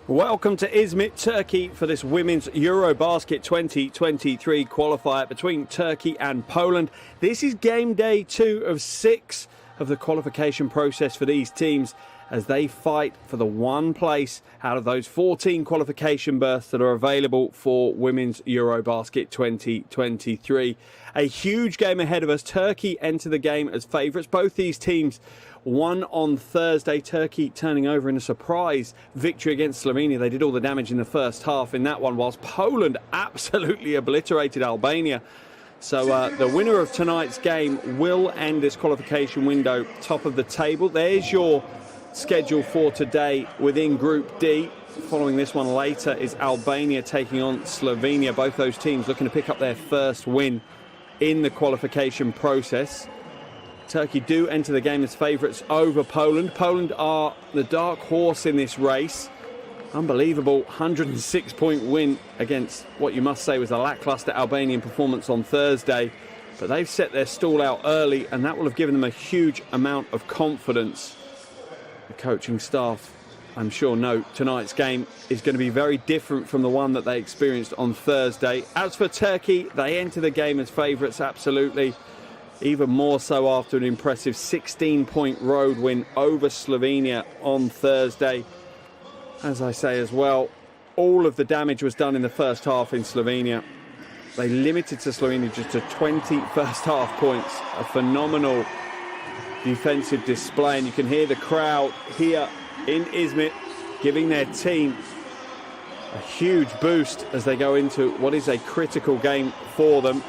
Welcome to Izmit, Turkey for this Women's EuroBasket 2023 qualifier between Turkey and Poland. This is game day 2 of 6 of the qualification process for these teams as they fight for the one place out of those 14 qualification berths that are available for Women's EuroBasket 2023. A huge game ahead of us. Turkey enter the game as favourites. Both these teams won on Thursday. Turkey turning over in a surprise victory against Slovenia. They did all the damage in the first half in that one, whilst Poland absolutely obliterated Albania. So the winner of tonight's game will end this qualification window top of the table. There's your schedule for today within Group D. Following this one later is Albania taking on Slovenia. Both those teams looking to pick up their first win in the qualification process. Turkey do enter the game as favourites over Poland. Poland are the dark horse in this race. Unbelievable 106-point win against what you must say was a lacklustre Albanian performance on Thursday. But they've set their stall out early, and that will have given them a huge amount of confidence. The coaching staff, I'm sure, know tonight's game is going to be very different from the one that they experienced on Thursday. As for Turkey, they enter the game as favourites, absolutely. Even more so after an impressive 16-point road win over Slovenia on Thursday. As I say as well, all of the damage was done in the first half in Slovenia. They limited to Slovenia just to 20 first half points. A phenomenal defensive display, and you can hear the crowd here in Izmit giving their team a huge boost as they go into what is a critical game for them.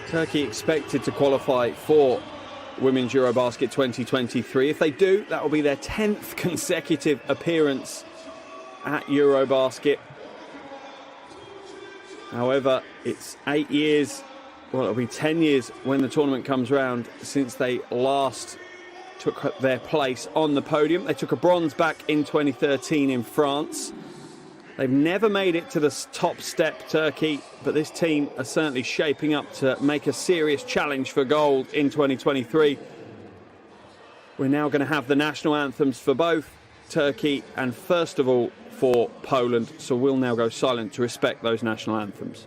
Turkey expected to qualify for Women's EuroBasket 2023. If they do, that will be their 10th consecutive appearance at EuroBasket. However, it's 8 years, well, it'll be 10 years when the tournament comes round since they last took their place on the podium. They took a bronze back in 2013 in France. They've never made it to the top step, Turkey, but this team are certainly shaping up to make a serious challenge for gold in 2023. We're now going to have the national anthems for both Turkey and, first of all, for Poland. So we'll now go silent to respect those national anthems.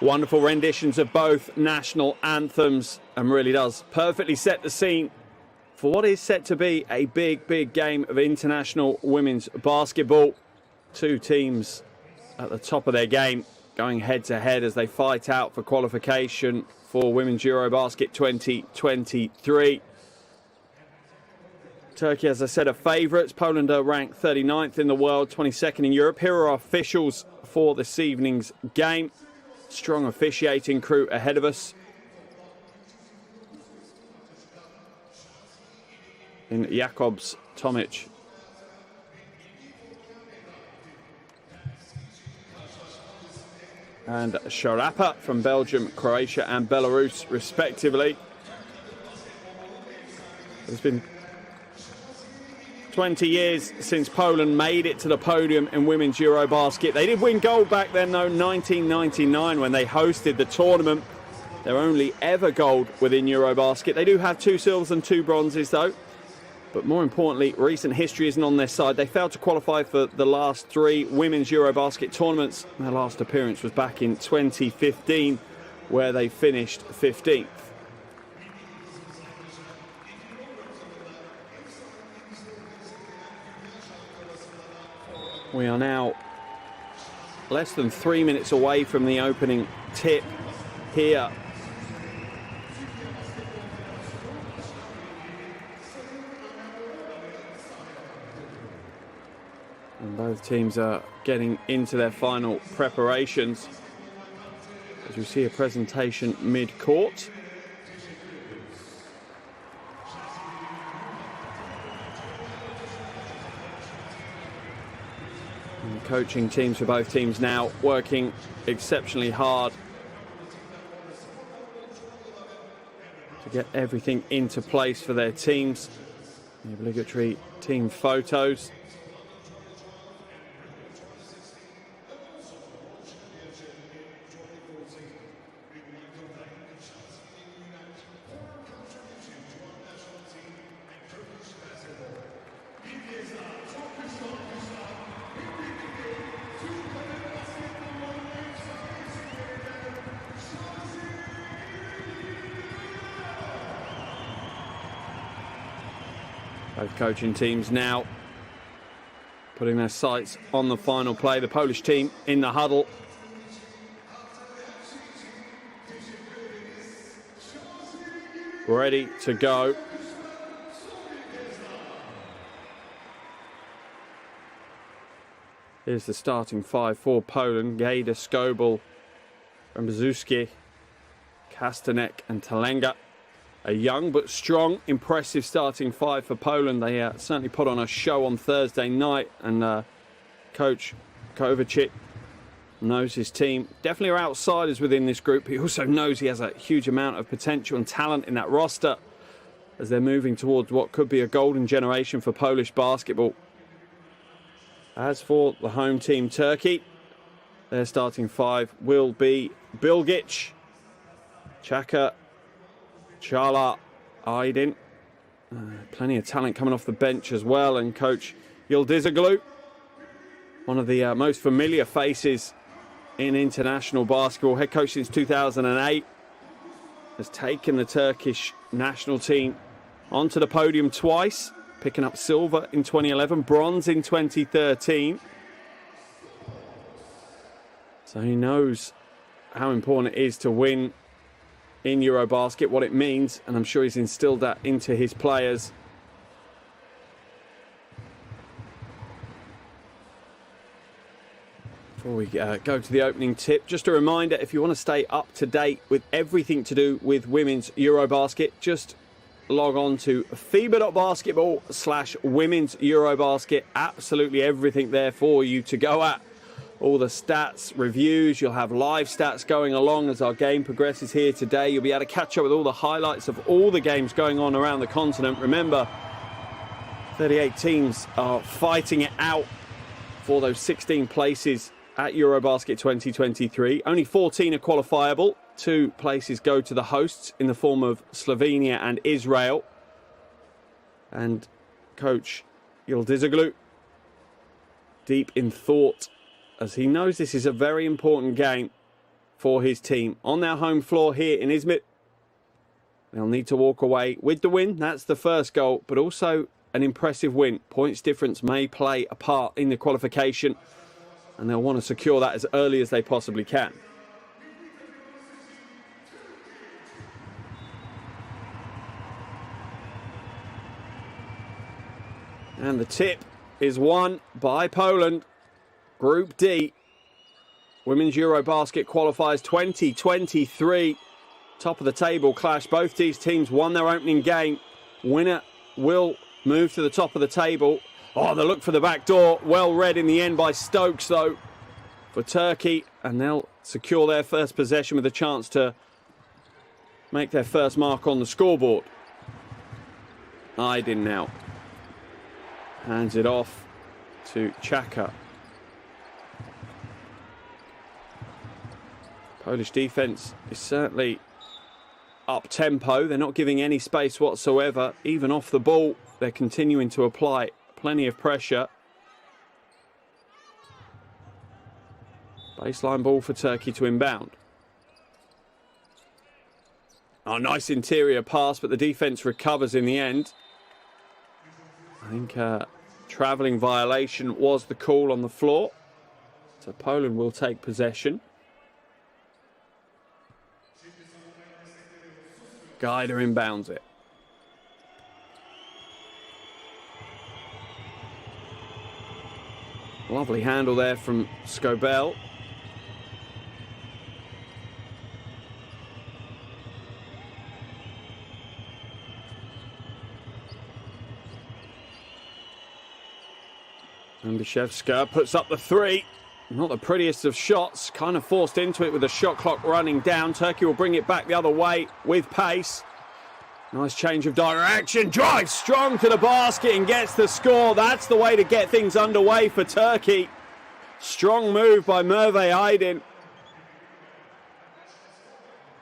Wonderful renditions of both national anthems, and really does perfectly set the scene for what is set to be a big game of international women's basketball. Two teams at the top of their game going head to head as they fight out for qualification for Women's EuroBasket 2023. Turkey, as I said, are favourites. Poland are ranked 39th in the world, 22nd in Europe. Here are our officials for this evening's game. Strong officiating crew ahead of us. In Jakobs, Tomic, and Sharapa from Belgium, Croatia and Belarus respectively. It's been 20 years since Poland made it to the podium in Women's EuroBasket. They did win gold back then though, 1999 when they hosted the tournament. Their only ever gold within EuroBasket. They do have 2 silvers and 2 bronzes though. But more importantly, recent history isn't on their side. They failed to qualify for the last 3 Women's EuroBasket tournaments. Their last appearance was back in 2015 where they finished 15th. We are now less than 3 minutes away from the opening tip here. And both teams are getting into their final preparations. As you see a presentation mid-court. Coaching teams for both teams now working exceptionally hard to get everything into place for their teams. The obligatory team photos. Both coaching teams now putting their sights on the final play. The Polish team in the huddle. Ready to go. Here's the starting 5 for Poland. Gejda, Skobel, Rambazewski, Kastanek and Talenga. A young but strong, impressive starting 5 for Poland. They certainly put on a show on Thursday night, and Coach Kovacic knows his team. Definitely are outsiders within this group. He also knows he has a huge amount of potential and talent in that roster as they're moving towards what could be a golden generation for Polish basketball. As for the home team, Turkey, their starting 5 will be Bilgic, Chaka, Çağlar, Aydin. Plenty of talent coming off the bench as well. And Coach Yıldızoglu, one of the most familiar faces in international basketball. Head coach since 2008. Has taken the Turkish national team onto the podium twice. Picking up silver in 2011, bronze in 2013. So he knows how important it is to win in EuroBasket, what it means, and I'm sure he's instilled that into his players. Before we go to the opening tip, just a reminder, if you want to stay up to date with everything to do with women's EuroBasket, just log on to FIBA.basketball/women's EuroBasket. Absolutely everything there for you to go at. All the stats, reviews, you'll have live stats going along as our game progresses here today. You'll be able to catch up with all the highlights of all the games going on around the continent. Remember, 38 teams are fighting it out for those 16 places at EuroBasket 2023. Only 14 are qualifiable. 2 places go to the hosts in the form of Slovenia and Israel. And Coach Yıldızoglu, deep in thought, as he knows this is a very important game for his team on their home floor here in Izmit. They'll need to walk away with the win. That's the first goal, but also an impressive win. Points difference may play a part in the qualification, and they'll want to secure that as early as they possibly can. And the tip is won by Poland. Group D, Women's EuroBasket Qualifiers 2023. Top of the table clash. Both these teams won their opening game. Winner will move to the top of the table. Oh, the look for the back door. Well read in the end by Stokes, though, for Turkey. And they'll secure their first possession with a chance to make their first mark on the scoreboard. Aydin now hands it off to Chaka. Polish defense is certainly up-tempo. They're not giving any space whatsoever. Even off the ball, they're continuing to apply plenty of pressure. Baseline ball for Turkey to inbound. Oh, nice interior pass, but the defense recovers in the end. I think travelling violation was the call on the floor. So Poland will take possession. Guider inbounds it. Lovely handle there from Skobel. And Bishevska puts up the three. Not the prettiest of shots, kind of forced into it with the shot clock running down. Turkey will bring it back the other way with pace. Nice change of direction, drives strong to the basket and gets the score. That's the way to get things underway for Turkey. Strong move by Merve Aydin.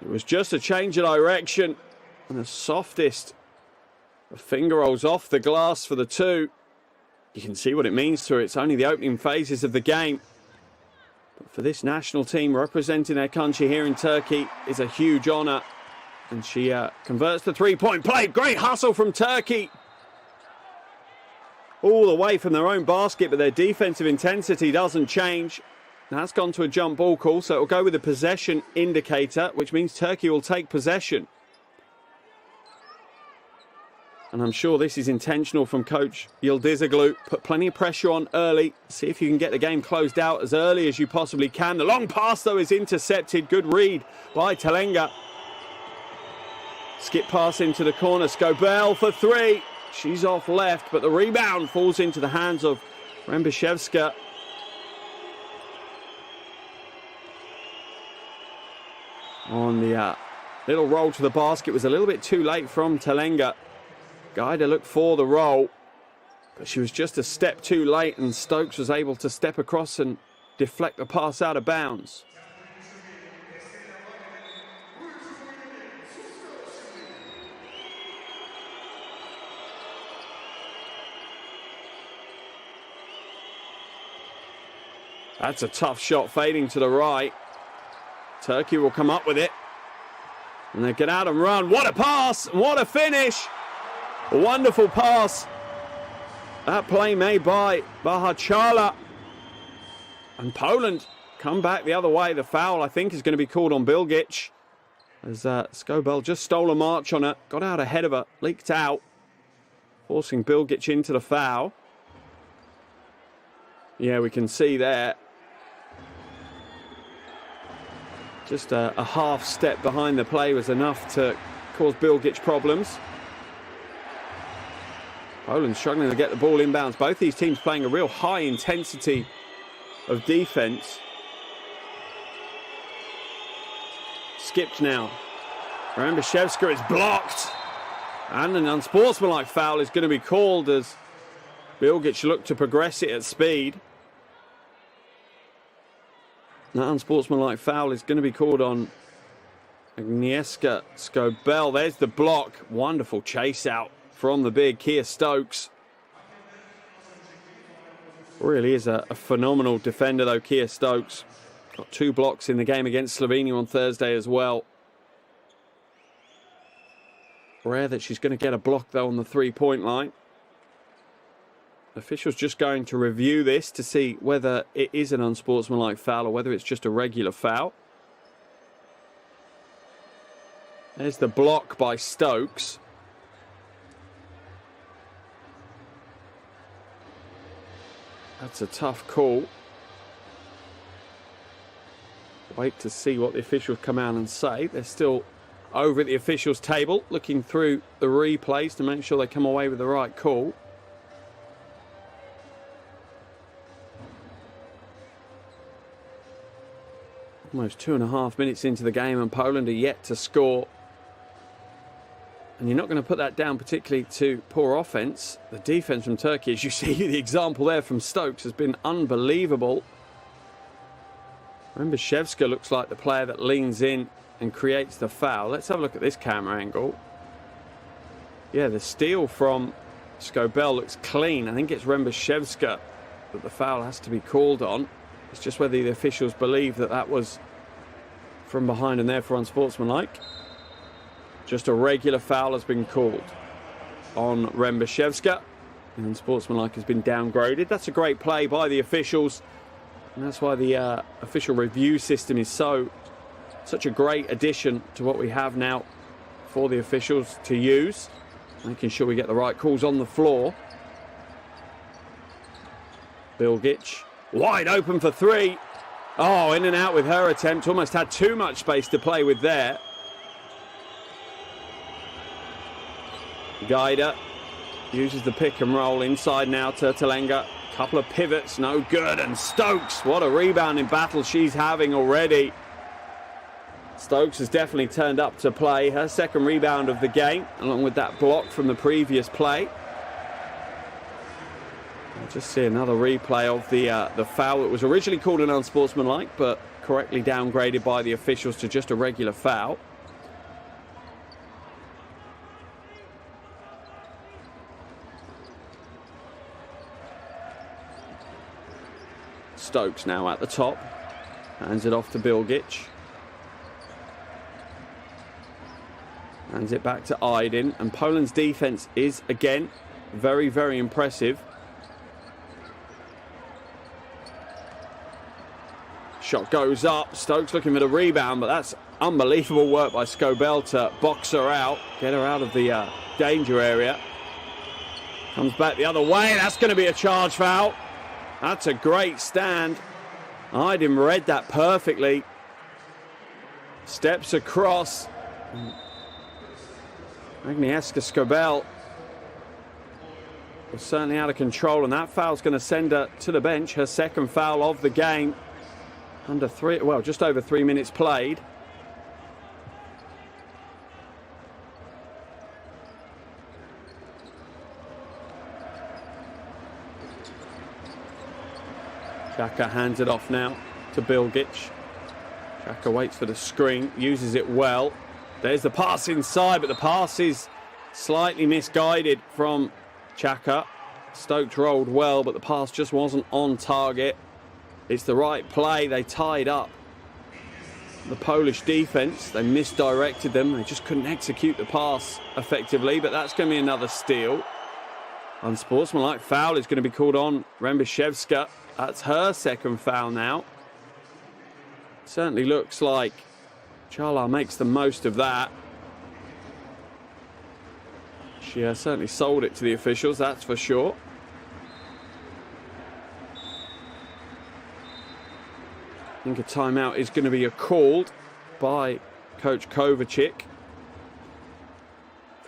It was just a change of direction and the softest of finger rolls off the glass for the two. You can see what it means to her. It's only the opening phases of the game. But for this national team, representing their country here in Turkey is a huge honour. And she converts the three-point play. Great hustle from Turkey. All the way from their own basket, but their defensive intensity doesn't change. That's gone to a jump ball call, so it'll go with a possession indicator, which means Turkey will take possession. And I'm sure this is intentional from coach Yıldızoglu. Put plenty of pressure on early. See if you can get the game closed out as early as you possibly can. The long pass, though, is intercepted. Good read by Telenga. Skip pass into the corner. Skobel for three. She's off left, but the rebound falls into the hands of Rembishevska. On the little roll to the basket was a little bit too late from Telenga. Guider looked for the roll, but she was just a step too late, and Stokes was able to step across and deflect the pass out of bounds. That's a tough shot fading to the right. Turkey will come up with it. And they get out and run. What a pass! What a finish! A wonderful pass. That play made by Bahachala. And Poland come back the other way. The foul, I think, is going to be called on Bilgic. As Skobel just stole a march on her. Got out ahead of her. Leaked out. Forcing Bilgic into the foul. Yeah, we can see there. Just a half step behind the play was enough to cause Bilgic problems. Poland struggling to get the ball inbounds. Both these teams playing a real high intensity of defense. Skipped now. Rambishevska is blocked. And an unsportsmanlike foul is going to be called as Bilgic looked to progress it at speed. That unsportsmanlike foul is going to be called on Agnieszka Skobel. There's the block. Wonderful chase out from the big Kia Stokes. Really is a phenomenal defender, though, Kia Stokes. Got 2 blocks in the game against Slovenia on Thursday as well. Rare that she's going to get a block, though, on the 3-point line. Officials just going to review this to see whether it is an unsportsmanlike foul or whether it's just a regular foul. There's the block by Stokes. That's a tough call. Wait to see what the officials come out and say. They're still over at the officials' table, looking through the replays to make sure they come away with the right call. Almost 2.5 minutes into the game, and Poland are yet to score. And you're not going to put that down particularly to poor offense. The defense from Turkey, as you see the example there from Stokes, has been unbelievable. Rembashevska looks like the player that leans in and creates the foul. Let's have a look at this camera angle. Yeah, the steal from Skobel looks clean. I think it's Rembashevska that the foul has to be called on. It's just whether the officials believe that that was from behind and therefore unsportsmanlike. Just a regular foul has been called on Rembashevska, and unsportsmanlike has been downgraded. That's a great play by the officials, and that's why the official review system is such a great addition to what we have now for the officials to use, making sure we get the right calls on the floor. Bilgic, wide open for 3. Oh, in and out with her attempt. Almost had too much space to play with there. Gaida uses the pick and roll inside now. Tertelenga, couple of pivots, no good. And Stokes, what a rebounding battle she's having already. Stokes has definitely turned up to play. Her second rebound of the game, along with that block from the previous play. I'll just see another replay of the foul that was originally called an unsportsmanlike, but correctly downgraded by the officials to just a regular foul. Stokes now at the top. Hands it off to Bilgic. Hands it back to Aydin. And Poland's defense is, again, very, very impressive. Shot goes up. Stokes looking for the rebound, but that's unbelievable work by Skobel to box her out, get her out of the danger area. Comes back the other way. That's going to be a charge foul. That's a great stand. Aydin read that perfectly. Steps across. Agnieszka Skobel was certainly out of control, and that foul's going to send her to the bench. Her second foul of the game. Just over 3 minutes played. Xhaka hands it off now to Bilgic. Xhaka waits for the screen, uses it well. There's the pass inside, but the pass is slightly misguided from Xhaka. Stokes rolled well, but the pass just wasn't on target. It's the right play. They tied up the Polish defense. They misdirected them. They just couldn't execute the pass effectively, but that's going to be another steal. Unsportsmanlike foul is going to be called on Rembashevska. That's her second foul now. Certainly looks like Chala makes the most of that. She certainly sold it to the officials, that's for sure. I think a timeout is going to be called by Coach Kovacic.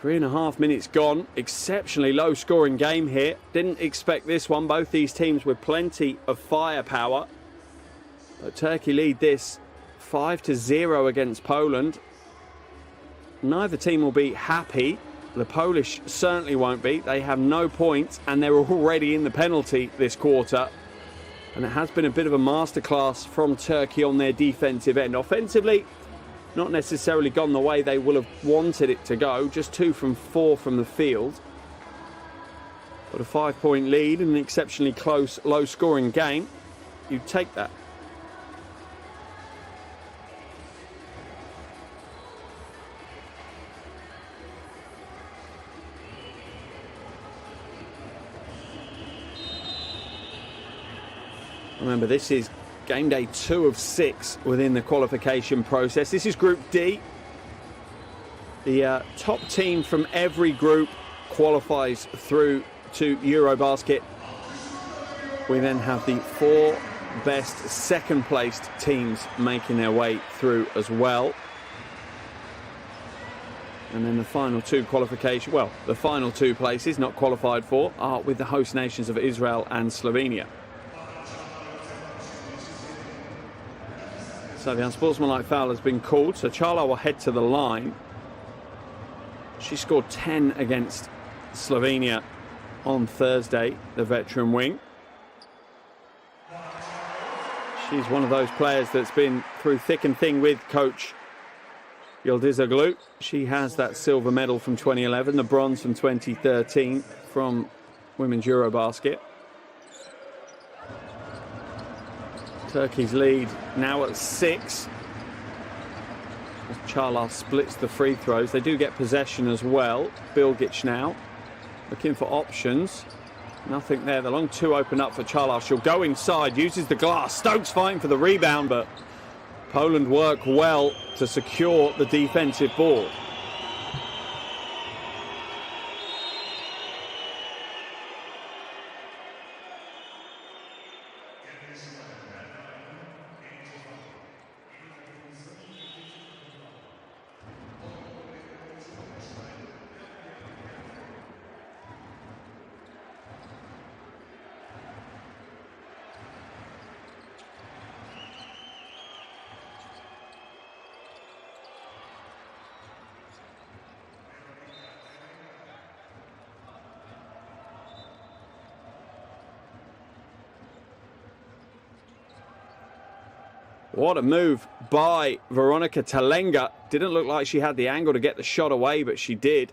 3.5 minutes gone. Exceptionally low scoring game here. Didn't expect this one. Both these teams with plenty of firepower. But Turkey lead this 5-0 against Poland. Neither team will be happy. The Polish certainly won't be. They have no points and they're already in the penalty this quarter. And it has been a bit of a masterclass from Turkey on their defensive end. Offensively, not necessarily gone the way they will have wanted it to go. Just 2 from 4 from the field. But a 5-point lead in an exceptionally close, low-scoring game. You take that. Remember, this is game day 2 of 6 within the qualification process. This is Group D. The top team from every group qualifies through to EuroBasket. We then have the 4 best second-placed teams making their way through as well. And then the final 2 qualification, well, the final 2 places not qualified for are with the host nations of Israel and Slovenia. So the unsportsmanlike foul has been called, so Chala will head to the line. She scored 10 against Slovenia on Thursday, the veteran wing. She's one of those players that's been through thick and thin with coach Yıldızoglu. She has that silver medal from 2011, the bronze from 2013 from Women's EuroBasket. Turkey's lead now at 6. Chala splits the free throws. They do get possession as well. Bilgic now looking for options. Nothing there. The long 2 open up for Chala. She'll go inside, uses the glass. Stokes fighting for the rebound, but Poland work well to secure the defensive board. What a move by Veronika Talenga. Didn't look like she had the angle to get the shot away, but she did.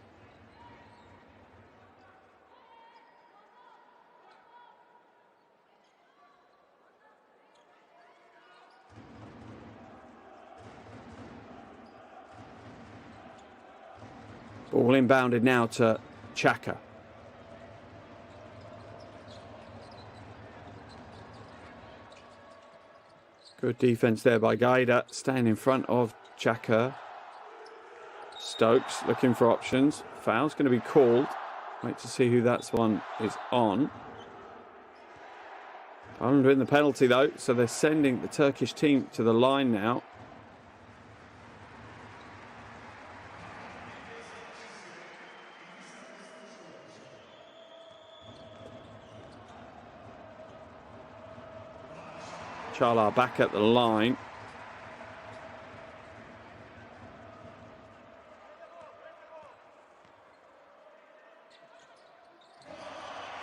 Ball inbounded now to Chaka. Good defense there by Gaida, staying in front of Chaka. Stokes looking for options. Foul's going to be called. Wait to see who that one is on. Poland win the penalty though, so they're sending the Turkish team to the line now. Chala back at the line.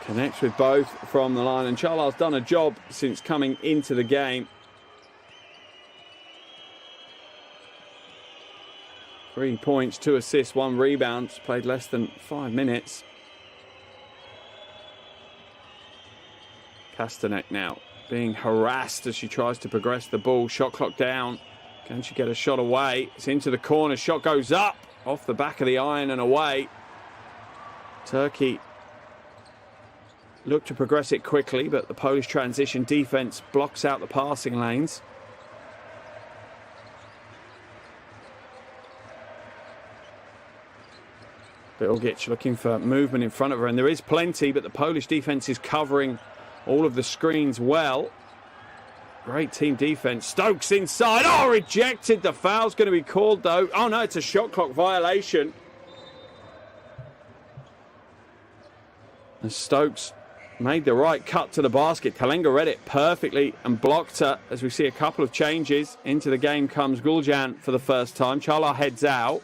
Connects with both from the line, and Chala's done a job since coming into the game. 3 points, 2 assists, 1 rebound. She's played less than 5 minutes. Kastanek now being harassed as she tries to progress the ball. Shot clock down. Can she get a shot away? It's into the corner. Shot goes up off the back of the iron and away. Turkey look to progress it quickly, but the Polish transition defense blocks out the passing lanes. Bilgic looking for movement in front of her, and there is plenty, but the Polish defense is covering all of the screens well. Great team defense. Stokes inside. Oh, rejected. The foul's going to be called though. Oh no, it's a shot clock violation. And Stokes made the right cut to the basket. Talenga read it perfectly and blocked her. As we see a couple of changes. Into the game comes Guljan for the first time. Chala heads out.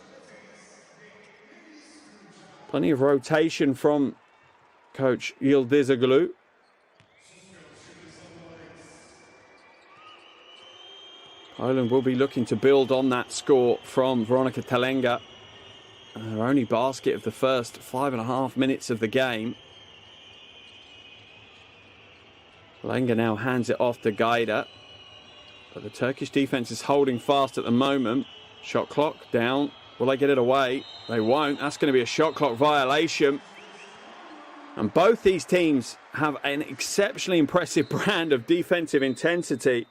Plenty of rotation from coach Yıldızoglu. Poland will be looking to build on that score from Veronika Talenga. Her only basket of the first 5.5 minutes of the game. Talenga now hands it off to Gaida. But the Turkish defense is holding fast at the moment. Shot clock down. Will they get it away? They won't. That's going to be a shot clock violation. And both these teams have an exceptionally impressive brand of defensive intensity.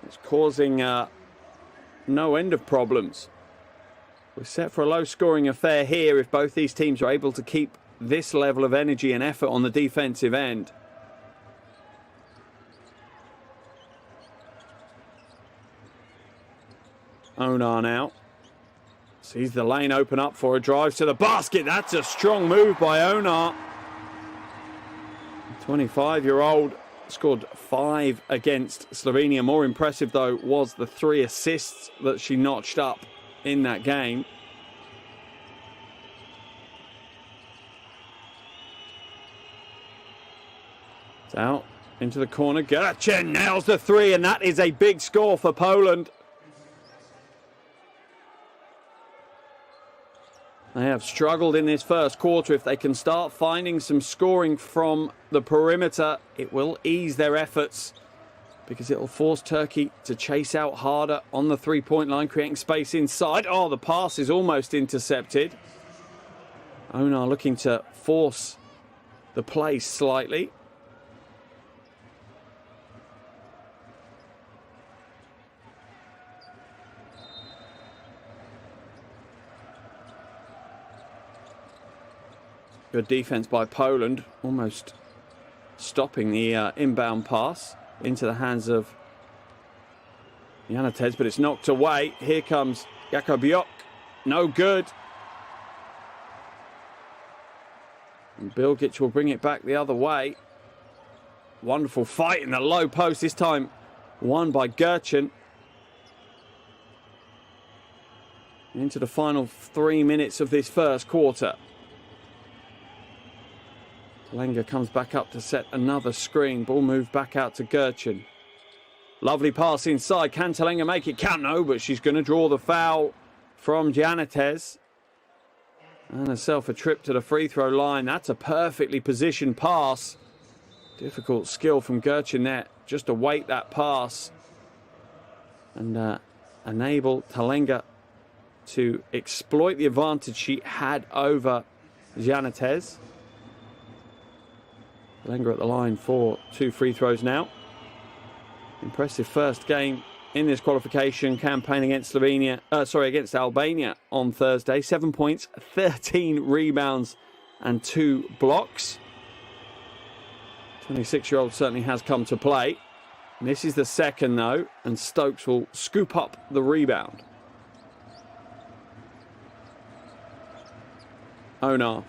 It's causing no end of problems. We're set for a low-scoring affair here if both these teams are able to keep this level of energy and effort on the defensive end. Onar now sees the lane open up for a drive to the basket. That's a strong move by Onar. 25-year-old scored 5 against Slovenia. More impressive, though, was the 3 assists that she notched up in that game. It's out into the corner. Gerchen nails the 3, and that is a big score for Poland. They have struggled in this first quarter. If they can start finding some scoring from the perimeter, it will ease their efforts because it will force Turkey to chase out harder on the three-point line, creating space inside. Oh, the pass is almost intercepted. Onar looking to force the play slightly. Good defense by Poland, almost stopping the inbound pass into the hands of Janatez, but it's knocked away. Here comes Jakobiok. No good. And Bilgic will bring it back the other way. Wonderful fight in the low post, this time won by Gerchen. Into the final 3 minutes of this first quarter. Talenga comes back up to set another screen. Ball moved back out to Gerchen. Lovely pass inside. Can Talenga make it count? No, but she's going to draw the foul from Janatez. And herself a trip to the free throw line. That's a perfectly positioned pass. Difficult skill from Gerchen there. Just to wait that pass. And enable Talenga to exploit the advantage she had over Janatez. Talenga at the line for 2 free throws now. Impressive first game in this qualification campaign against against Albania on Thursday. 7 points, 13 rebounds and 2 blocks. 26-year-old certainly has come to play. And this is the second though, and Stokes will scoop up the rebound. Onar.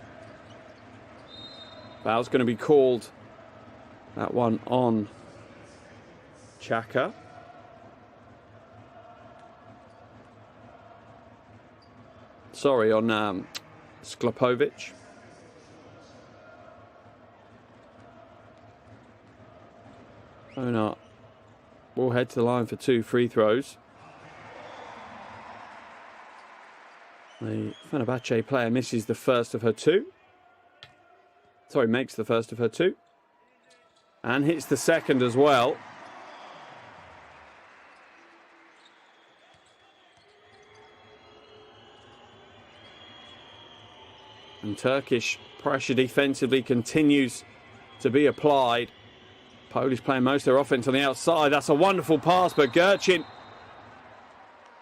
Foul's going to be called. That one on Chaka. Sorry, on Sklopovic. Onar will head to the line for 2 free throws. The Fenerbahce player misses the first of her 2. Sorry, makes the first of her 2. And hits the second as well. And Turkish pressure defensively continues to be applied. Polish playing most of their offense on the outside. That's a wonderful pass, but Gerchen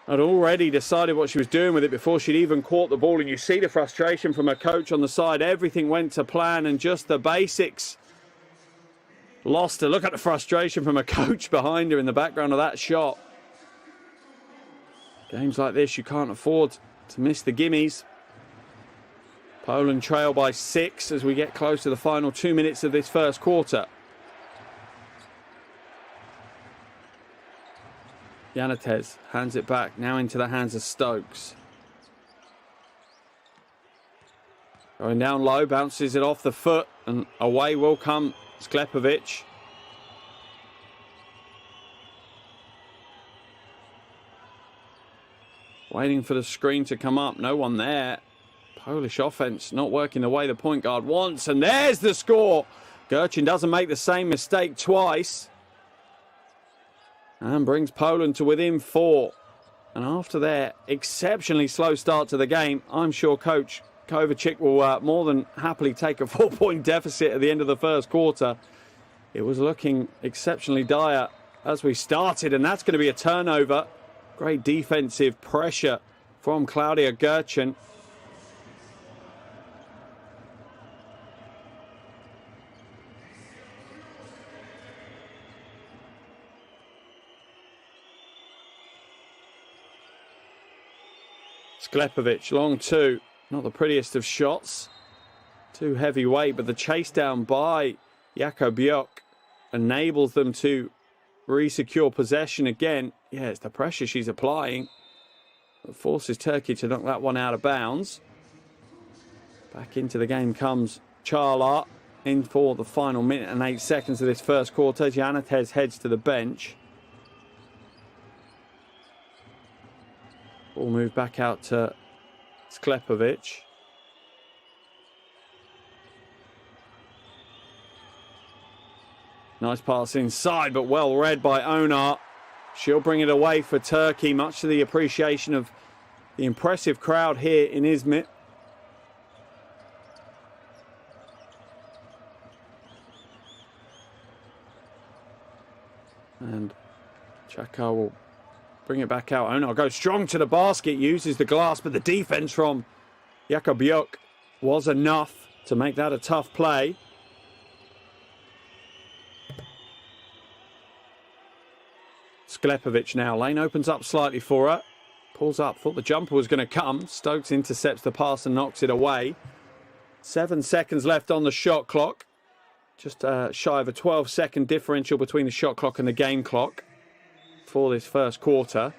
had already decided what she was doing with it before she'd even caught the ball. And you see the frustration from her coach on the side. Everything went to plan and just the basics lost her. Look at the frustration from her coach behind her in the background of that shot. Games like this, you can't afford to miss the gimmies. Poland trail by 6 as we get close to the final 2 minutes of this first quarter. Janatez hands it back, now into the hands of Stokes. Going down low, bounces it off the foot, and away will come Sklepovic. Waiting for the screen to come up, no one there. Polish offense not working the way the point guard wants, and there's the score. Gerchen doesn't make the same mistake twice. and brings Poland to within 4. And after their exceptionally slow start to the game, I'm sure Coach Kovacic will more than happily take a 4-point deficit at the end of the first quarter. It was looking exceptionally dire as we started, and that's going to be a turnover. Great defensive pressure from Claudia Gerchen. Sklepovic, long 2. Not the prettiest of shots. Too heavyweight, but the chase down by Jakobiuk enables them to re-secure possession again. Yeah, it's the pressure she's applying that forces Turkey to knock that one out of bounds. Back into the game comes Çağlar in for the final minute and 8 seconds of this first quarter. Janatez heads to the bench. Ball moved back out to Sklepovic. Nice pass inside, but well read by Onar. She'll bring it away for Turkey, much to the appreciation of the impressive crowd here in Izmit. And Çakar will bring it back out. Onar goes strong to the basket, uses the glass, but the defense from Jakobiuk was enough to make that a tough play. Sklepovic now. Lane opens up slightly for her. Pulls up. Thought the jumper was going to come. Stokes intercepts the pass and knocks it away. 7 seconds left on the shot clock. Just shy of a 12-second differential between the shot clock and the game clock for this first quarter.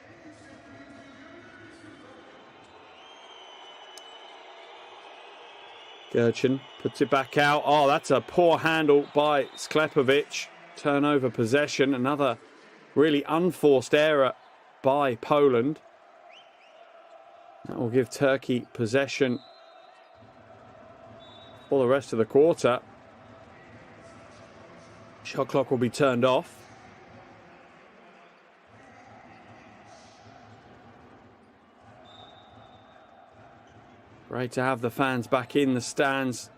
Gerchen puts it back out. Oh, that's a poor handle by Sklepovic. Turnover possession. Another really unforced error by Poland. That will give Turkey possession for the rest of the quarter. Shot clock will be turned off. Great to have the fans back in the stands,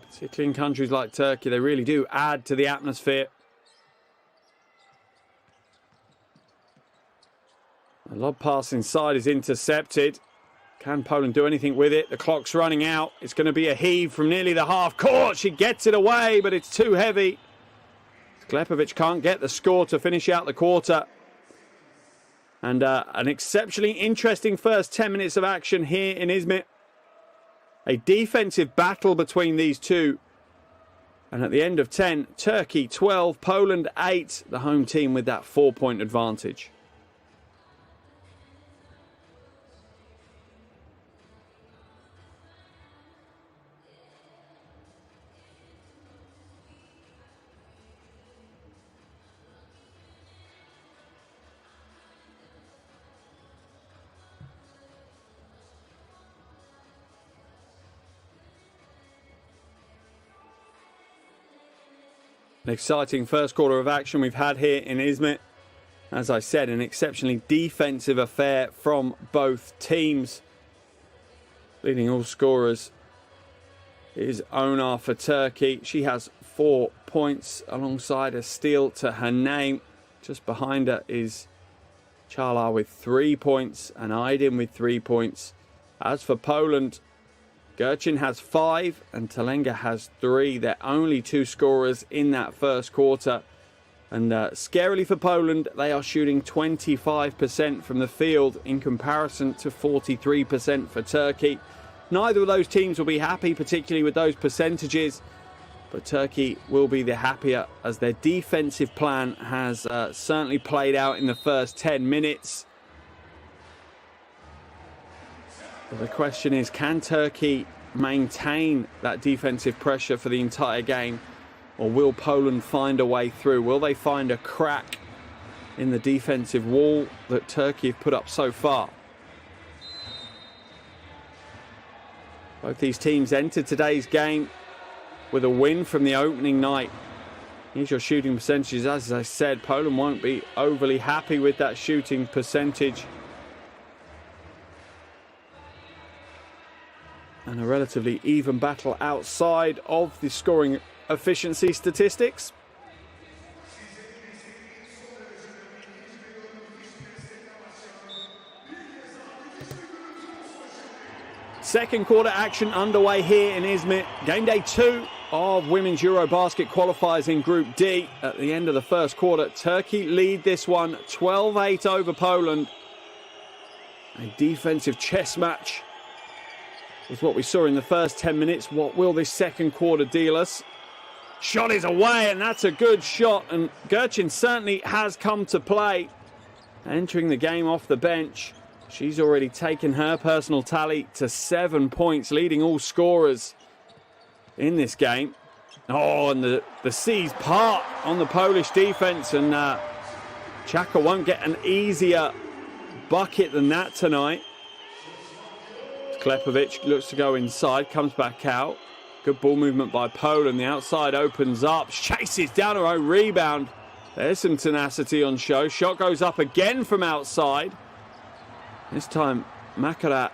particularly in countries like Turkey. They really do add to the atmosphere. A lob pass inside is intercepted. Can Poland do anything with it? The clock's running out. It's going to be a heave from nearly the half court. She gets it away, but it's too heavy. Sklepovic can't get the score to finish out the quarter. And an exceptionally interesting first 10 minutes of action here in Izmit. A defensive battle between these two. And at the end of 10, Turkey 12, Poland 8. The home team with that 4-point advantage. An exciting first quarter of action we've had here in Izmit. As I said, an exceptionally defensive affair from both teams. Leading all scorers is Onar for Turkey. She has 4 points alongside a steal to her name. Just behind her is Çağlar with 3 points and Aydin with 3 points. As for Poland, Gerchen has 5 and Talenga has 3. They're only 2 scorers in that first quarter. And scarily for Poland, they are shooting 25% from the field in comparison to 43% for Turkey. Neither of those teams will be happy, particularly with those percentages. But Turkey will be the happier as their defensive plan has certainly played out in the first 10 minutes. But the question is, can Turkey maintain that defensive pressure for the entire game? Or will Poland find a way through? Will they find a crack in the defensive wall that Turkey have put up so far? Both these teams entered today's game with a win from the opening night. Here's your shooting percentages. As I said, Poland won't be overly happy with that shooting percentage. And a relatively even battle outside of the scoring efficiency statistics. Second quarter action underway here in Izmir. Game day 2 of women's EuroBasket qualifiers in Group D. At the end of the first quarter, Turkey lead this one 12-8 over Poland. A defensive chess match is what we saw in the first 10 minutes. What will this second quarter deal us? Shot is away, and that's a good shot. And Gerchin certainly has come to play. Entering the game off the bench, she's already taken her personal tally to 7 points, leading all scorers in this game. Oh, and the seas part on the Polish defense, and Chaka won't get an easier bucket than that tonight. Klepovic looks to go inside, comes back out. Good ball movement by Poland. The outside opens up, chases down her own rebound. There's some tenacity on show. Shot goes up again from outside. This time, Makarat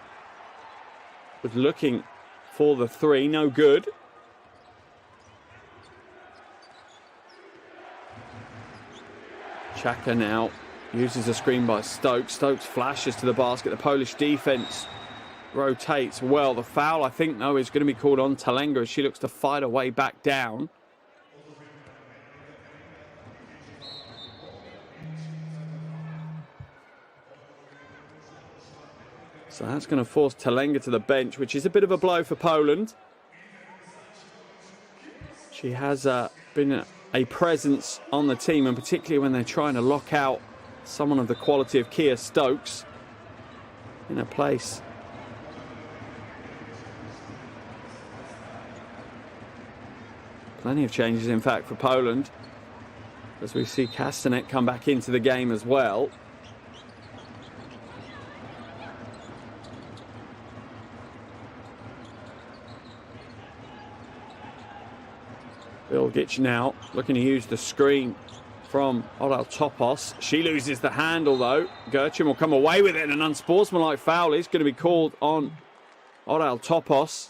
was looking for the three. No good. Chaka now uses a screen by Stokes. Stokes flashes to the basket. The Polish defense rotates well. The foul, I think, though, is going to be called on Talenga as she looks to fight her way back down. So that's going to force Talenga to the bench, which is a bit of a blow for Poland. She has been a presence on the team, and particularly when they're trying to lock out someone of the quality of Kia Stokes in a place. Plenty of changes, in fact, for Poland, as we see Kastanek come back into the game as well. Bilgic now looking to use the screen from Oral Topos. She loses the handle, though. Gerchin will come away with it, and an unsportsmanlike foul is going to be called on Oral Topos.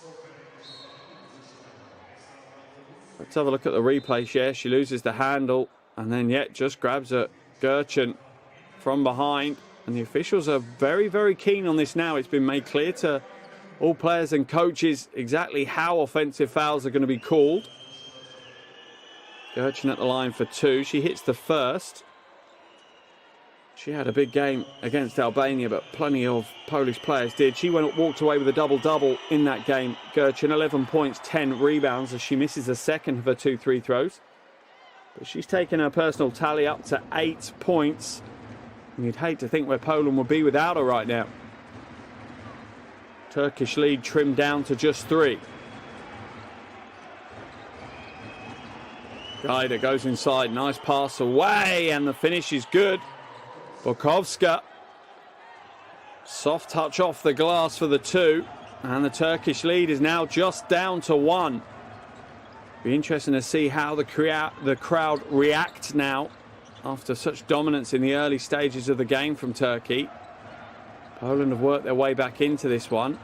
Let's have a look at the replay. Yeah, she loses the handle, and then just grabs a Gerchin from behind. And the officials are very, very keen on this now. It's been made clear to all players and coaches exactly how offensive fouls are going to be called. Gerchin at the line for 2. She hits the first. She had a big game against Albania, but plenty of Polish players did. She walked away with a double-double in that game. Gerchin, 11 points, 10 rebounds, as she misses the second of her 2 free throws. But she's taken her personal tally up to 8 points. And you'd hate to think where Poland would be without her right now. Turkish lead trimmed down to just 3. Gaida goes inside, nice pass away, and the finish is good. Bokovska, soft touch off the glass for the 2, and the Turkish lead is now just down to 1. Be interesting to see how the crowd react now after such dominance in the early stages of the game from Turkey. Poland have worked their way back into this one.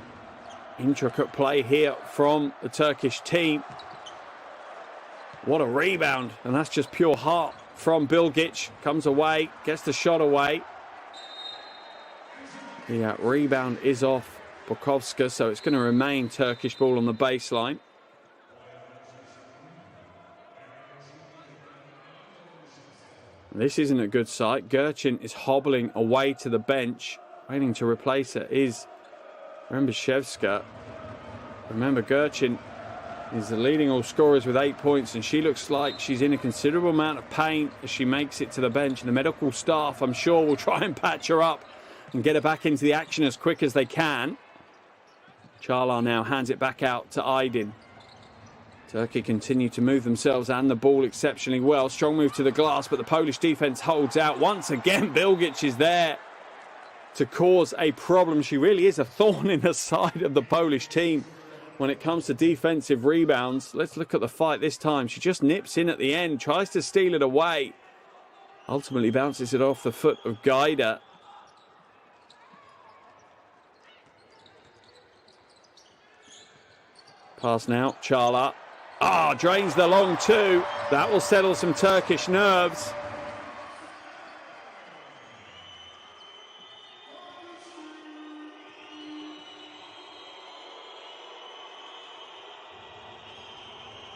Intricate play here from the Turkish team. What a rebound, and that's just pure heart from Bilgic. Comes away, gets the shot away. The rebound is off Bokovska, so it's going to remain Turkish ball on the baseline. This isn't a good sight. Gerchin is hobbling away to the bench. Waiting to replace her is Rembishevska. Remember, Gerchin is the leading all scorers with 8 points, and she looks like she's in a considerable amount of pain as she makes it to the bench. And the medical staff, I'm sure, will try and patch her up and get her back into the action as quick as they can. Çağlar now hands it back out to Aydin. Turkey continue to move themselves and the ball exceptionally well. Strong move to the glass, but the Polish defense holds out. Once again, Bilgic is there to cause a problem. She really is a thorn in the side of the Polish team when it comes to defensive rebounds. Let's look at the fight this time. She just nips in at the end, tries to steal it away. Ultimately bounces it off the foot of Guida. Pass now, Çağlar. Drains the long two. That will settle some Turkish nerves.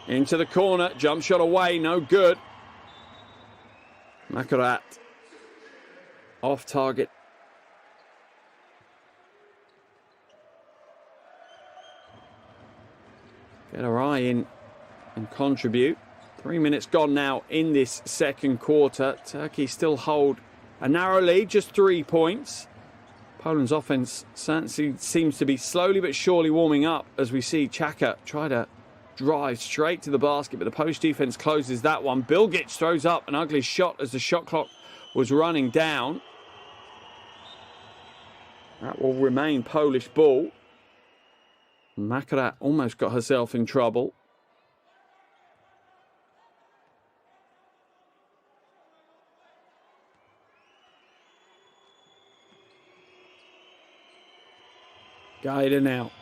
Into the corner, jump shot away, no good. Makarat off target. Get her eye in and contribute. 3 minutes gone now in this second quarter. Turkey still hold a narrow lead, just 3 points. Poland's offense certainly seems to be slowly but surely warming up as we see Chaka try to drive straight to the basket, but the Polish defense closes that one. Bilgic throws up an ugly shot as the shot clock was running down. That will remain Polish ball. Makarat almost got herself in trouble. Guida now.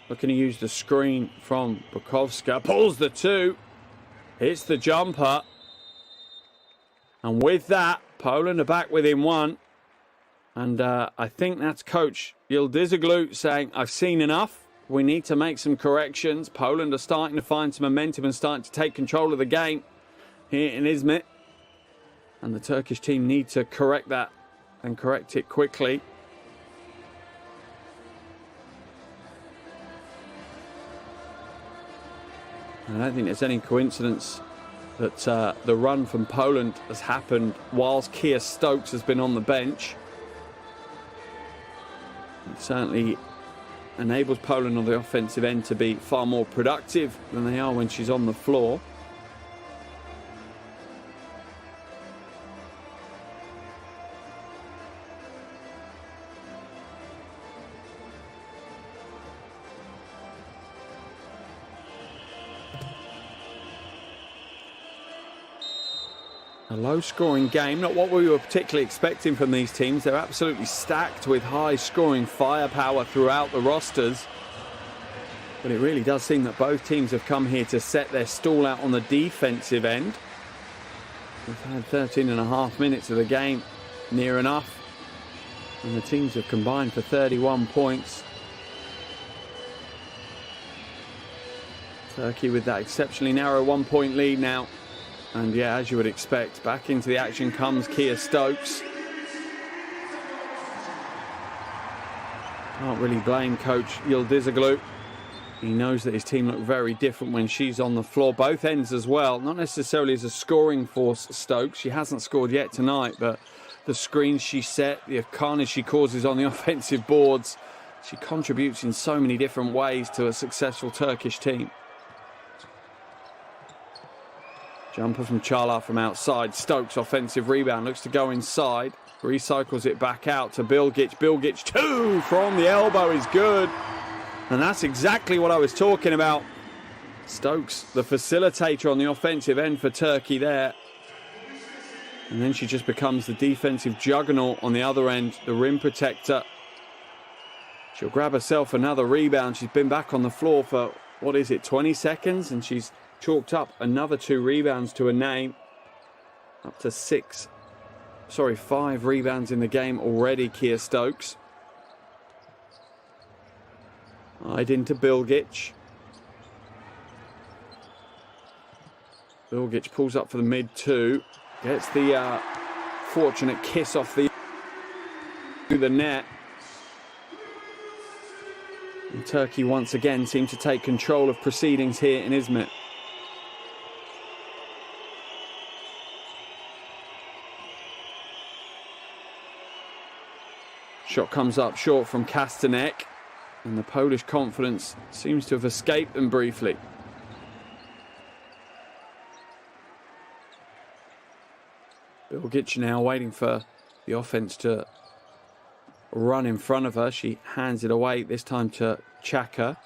Looking to use the screen from Bukowska. Pulls the two. Hits the jumper. And with that, Poland are back within one. And I think that's Coach Yıldızoglu saying, I've seen enough. We need to make some corrections. Poland are starting to find some momentum and starting to take control of the game here in Izmit. And the Turkish team need to correct that and correct it quickly. I don't think there's any coincidence that the run from Poland has happened whilst Kia Stokes has been on the bench. It certainly enables Poland on the offensive end to be far more productive than they are when she's on the floor. A low-scoring game, not what we were particularly expecting from these teams. They're absolutely stacked with high-scoring firepower throughout the rosters. But it really does seem that both teams have come here to set their stall out on the defensive end. We've had 13.5 minutes of the game, near enough. And the teams have combined for 31 points. Turkey with that exceptionally narrow 1-point lead now. And yeah, as you would expect, back into the action comes Kia Stokes. Can't really blame Coach Yıldızoglu. He knows that his team look very different when she's on the floor. Both ends as well. Not necessarily as a scoring force, Stokes. She hasn't scored yet tonight, but the screens she set, the carnage she causes on the offensive boards, she contributes in so many different ways to a successful Turkish team. Jumper from Çağlar from outside. Stokes offensive rebound. Looks to go inside. Recycles it back out to Bilgic. Bilgic 2 from the elbow is good. And that's exactly what I was talking about. Stokes, the facilitator on the offensive end for Turkey there. And then she just becomes the defensive juggernaut on the other end. The rim protector. She'll grab herself another rebound. She's been back on the floor for, 20 seconds? And she's chalked up another 2 rebounds to her name. Up to 5 rebounds in the game already, Kia Stokes. Eyed into Bilgic. Bilgic pulls up for the mid-2. Gets the fortunate kiss off the net. And Turkey once again seem to take control of proceedings here in Izmit. Shot comes up short from Kastanek, and the Polish confidence seems to have escaped them briefly. Bilgic now waiting for the offense to run in front of her. She hands it away, this time to Chaka.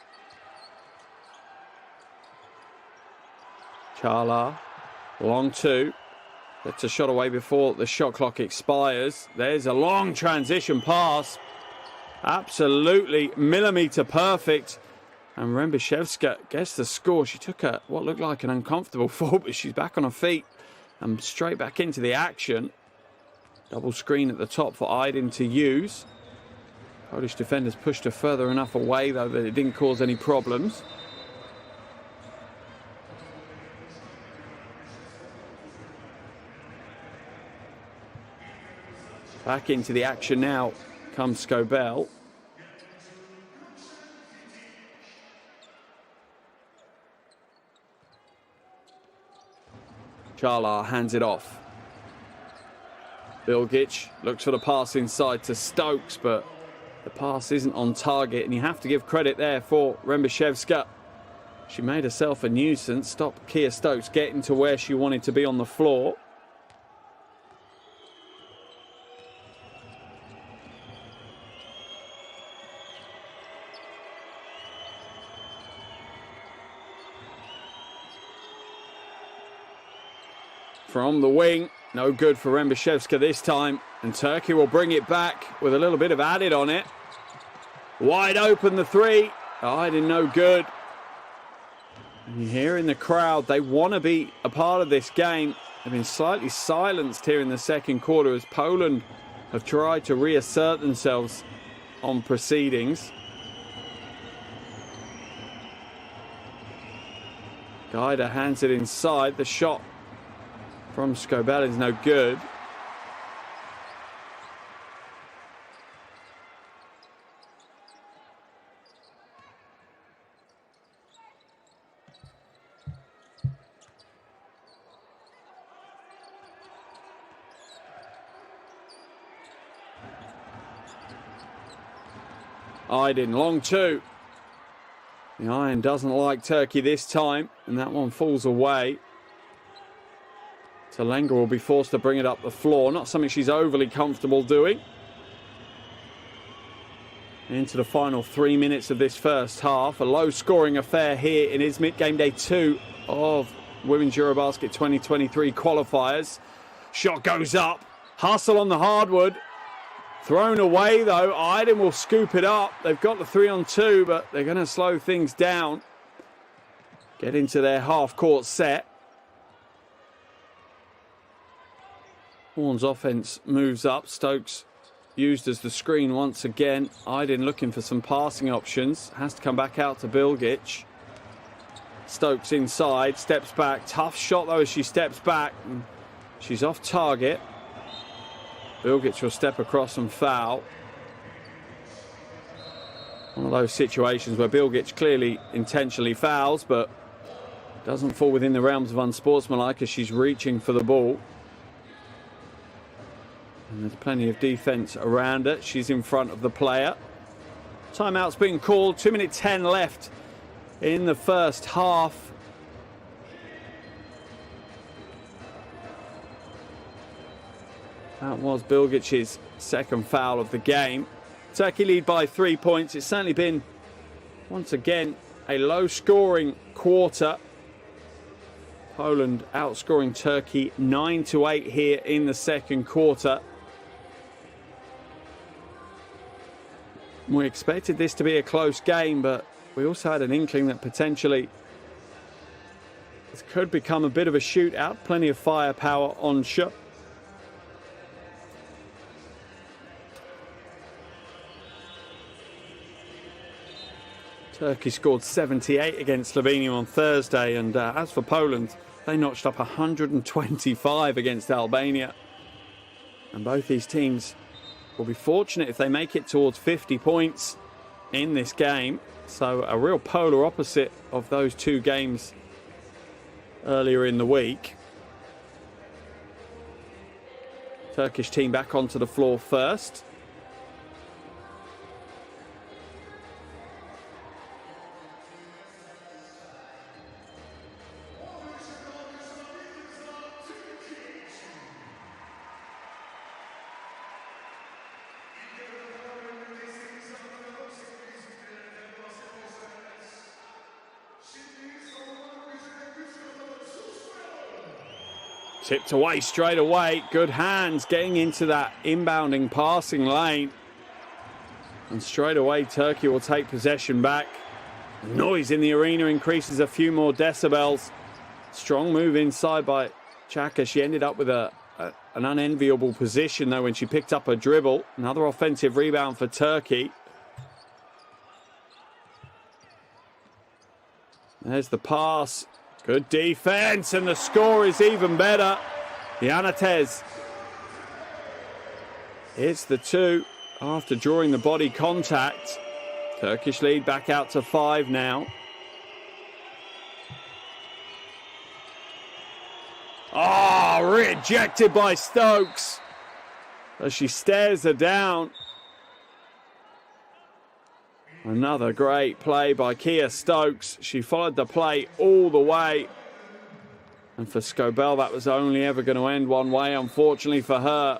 Chala. Long two. Gets a shot away before the shot clock expires. There's a long transition pass. Absolutely millimetre perfect. And Rembishevska gets the score. She took what looked like an uncomfortable fall, but she's back on her feet and straight back into the action. Double screen at the top for Aydin to use. Polish defenders pushed her further enough away, though, that it didn't cause any problems. Back into the action now comes Skobel. Chala hands it off. Bilgic looks for the pass inside to Stokes, but the pass isn't on target, and you have to give credit there for Rembishevska. She made herself a nuisance, stopped Kia Stokes getting to where she wanted to be on the floor. From the wing, no good for Rembishevska this time, and Turkey will bring it back with a little bit of added on it. Wide open the three, Aydin no good. And you hear in the crowd, they want to be a part of this game. They've been slightly silenced here in the second quarter as Poland have tried to reassert themselves on proceedings. Gajda hands it inside, the shot from Skobel is no good. Aydin, long two. The iron doesn't like Turkey this time, and that one falls away. Talenga will be forced to bring it up the floor. Not something she's overly comfortable doing. Into the final 3 minutes of this first half. A low-scoring affair here in Izmit, game day 2 of Women's EuroBasket 2023 qualifiers. Shot goes up. Hustle on the hardwood. Thrown away, though. Aydin will scoop it up. They've got the 3-on-2, but they're going to slow things down. Get into their half-court set. Horn's offense moves up. Stokes used as the screen once again. Aydin looking for some passing options. Has to come back out to Bilgic. Stokes inside, steps back. Tough shot though as she steps back. She's off target. Bilgic will step across and foul. One of those situations where Bilgic clearly intentionally fouls, but doesn't fall within the realms of unsportsmanlike as she's reaching for the ball. And there's plenty of defense around her. She's in front of the player. Timeout's been called. 2:10 left in the first half. That was Bilgic's second foul of the game. Turkey lead by 3 points. It's certainly been, once again, a low-scoring quarter. Poland outscoring Turkey 9-8 here in the second quarter. We expected this to be a close game, but we also had an inkling that potentially this could become a bit of a shootout. Plenty of firepower on shot. Turkey scored 78 against Slovenia on Thursday, and as for Poland, they notched up 125 against Albania. And both these teams will be fortunate if they make it towards 50 points in this game. So a real polar opposite of those two games earlier in the week. Turkish team back onto the floor first. Tipped away straight away. Good hands getting into that inbounding passing lane. And straight away, Turkey will take possession back. Noise in the arena increases a few more decibels. Strong move inside by Chaka. She ended up with an unenviable position, though, when she picked up a dribble. Another offensive rebound for Turkey. There's the pass. Good defense, and the score is even better. Yanatez hits the two after drawing the body contact. Turkish lead back out to 5 now. Oh, rejected by Stokes as she stares her down. Another great play by Kia Stokes. She followed the play all the way. And for Scobell, that was only ever going to end one way, unfortunately for her.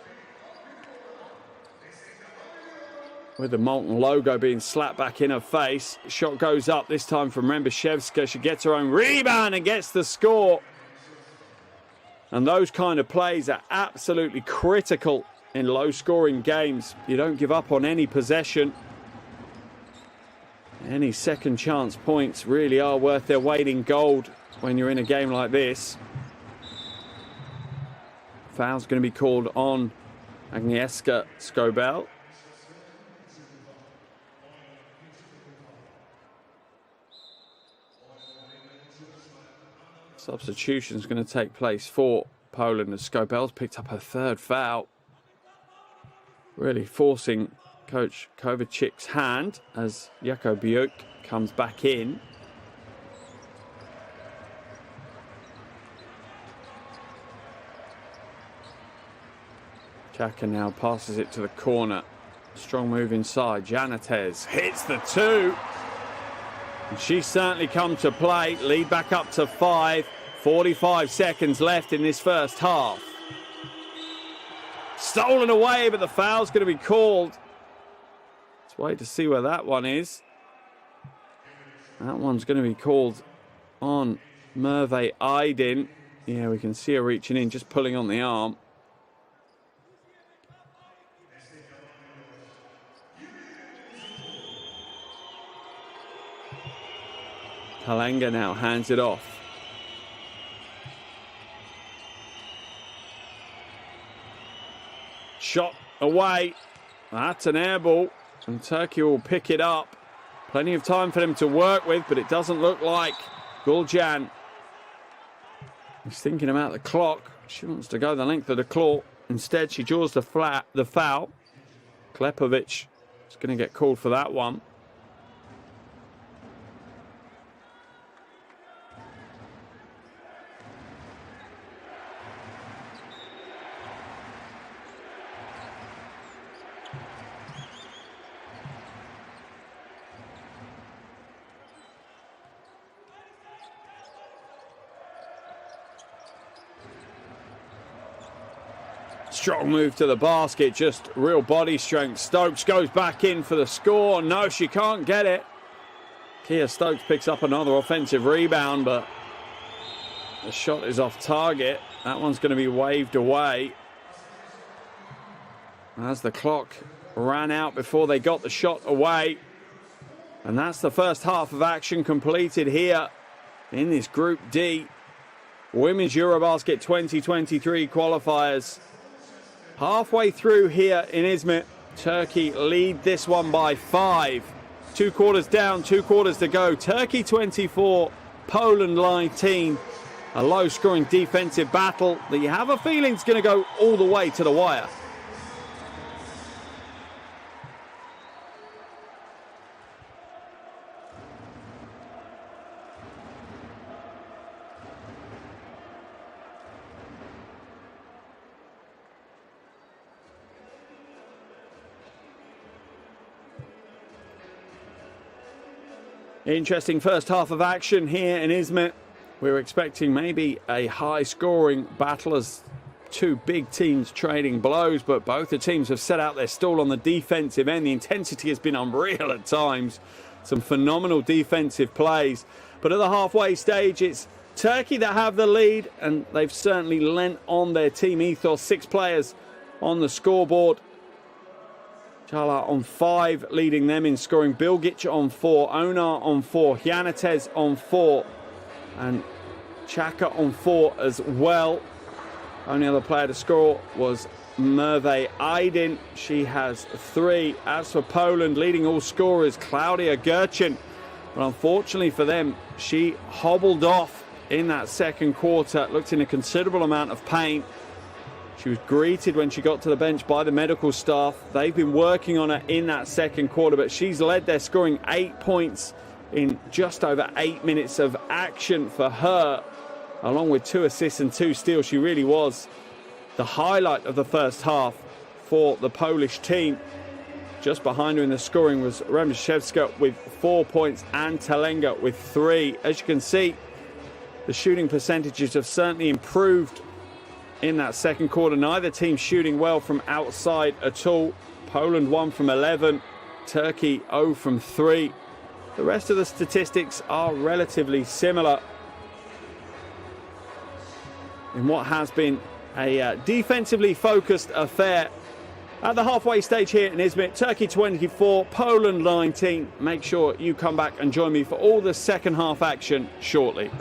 With the Molten logo being slapped back in her face. Shot goes up, this time from Rembishevska. She gets her own rebound and gets the score. And those kind of plays are absolutely critical in low-scoring games. You don't give up on any possession. Any second chance points really are worth their weight in gold when you're in a game like this. Foul's going to be called on Agnieszka Skobel. Substitution is going to take place for Poland as Skobel's picked up her 3rd foul. Really forcing Coach Kovacic's hand as Jakobiuk comes back in. Chaka now passes it to the corner. Strong move inside. Janatez hits the 2. And she's certainly come to play. Lead back up to 5. 45 seconds left in this first half. Stolen away, but the foul's going to be called. Let's wait to see where that one is. That one's going to be called on Merve Aydin. Yeah, we can see her reaching in, just pulling on the arm. Kalenga now hands it off. Shot away. That's an air ball. And Turkey will pick it up. Plenty of time for them to work with, but it doesn't look like Gulcan is thinking about the clock. She wants to go the length of the court. Instead, she draws the foul. Klepovic is going to get called for that one. Strong move to the basket, just real body strength. Stokes goes back in for the score. No, she can't get it. Kia Stokes picks up another offensive rebound, but the shot is off target. That one's going to be waved away as the clock ran out before they got the shot away. And that's the first half of action completed here in this Group D. Women's EuroBasket 2023 qualifiers. Halfway through here in Izmit, Turkey lead this one by 5. 2 quarters down, 2 quarters to go. Turkey 24, Poland 19. A low-scoring defensive battle that you have a feeling is going to go all the way to the wire. Interesting first half of action here in Izmit. We're expecting maybe a high-scoring battle as 2 big teams trading blows, but both the teams have set out their stall on the defensive end. The intensity has been unreal at times. Some phenomenal defensive plays. But at the halfway stage, it's Turkey that have the lead, and they've certainly lent on their team ethos. 6 players on the scoreboard. Chala on 5, leading them in scoring. Bilgic on 4, Onar on 4, Giannates on 4, and Chaka on 4 as well. Only other player to score was Merve Aydin. She has 3. As for Poland, leading all scorers, Claudia Gerchin. But unfortunately for them, she hobbled off in that second quarter, looked in a considerable amount of pain. She was greeted when she got to the bench by the medical staff. They've been working on her in that second quarter, but she's led their scoring 8 points in just over 8 minutes of action for her, along with 2 assists and 2 steals. She really was the highlight of the first half for the Polish team. Just behind her in the scoring was Remishevska with 4 points and Talenga with 3. As you can see, the shooting percentages have certainly improved in that second quarter. Neither team shooting well from outside at all. Poland 1 from 11, Turkey 0 from 3. The rest of the statistics are relatively similar in what has been a defensively focused affair. At the halfway stage here in Izmit, Turkey 24, Poland 19. Make sure you come back and join me for all the second half action shortly.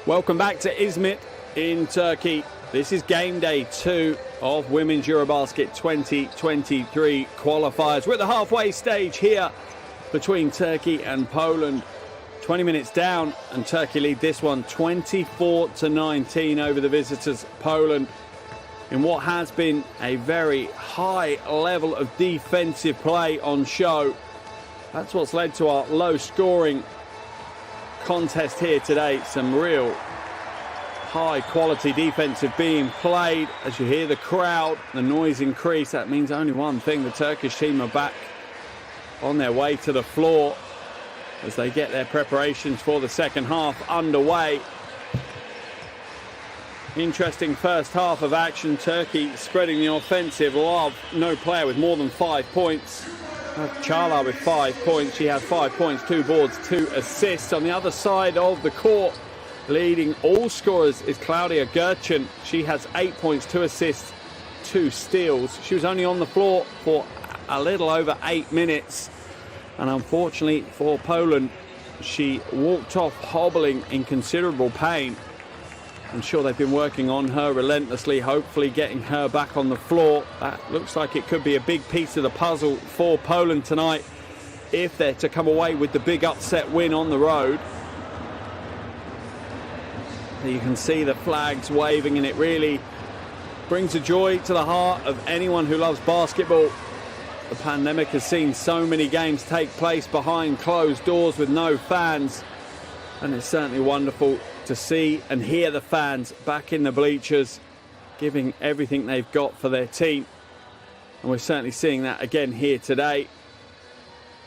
Welcome back to Izmit in Turkey. This is game day 2 of Women's EuroBasket 2023 qualifiers. We're at the halfway stage here between Turkey and Poland. 20 minutes down, and Turkey lead this one 24-19 over the visitors, Poland, in what has been a very high level of defensive play on show. That's what's led to our low scoring contest here today. Some real high quality defensive being played. As you hear the crowd, the noise increase, that means only one thing: the Turkish team are back on their way to the floor as they get their preparations for the second half underway. Interesting first half of action. Turkey spreading the offensive love. No player with more than 5 points. Çağlar with 5 points. She has 5 points, 2 boards, 2 assists. On the other side of the court, leading all scorers is Claudia Gerchen. She has 8 points, 2 assists, 2 steals. She was only on the floor for a little over 8 minutes. And unfortunately for Poland, she walked off hobbling in considerable pain. I'm sure they've been working on her relentlessly, hopefully getting her back on the floor. That looks like it could be a big piece of the puzzle for Poland tonight if they're to come away with the big upset win on the road. You can see the flags waving, and it really brings a joy to the heart of anyone who loves basketball. The pandemic has seen so many games take place behind closed doors with no fans, and it's certainly wonderful to see and hear the fans back in the bleachers, giving everything they've got for their team. And we're certainly seeing that again here today.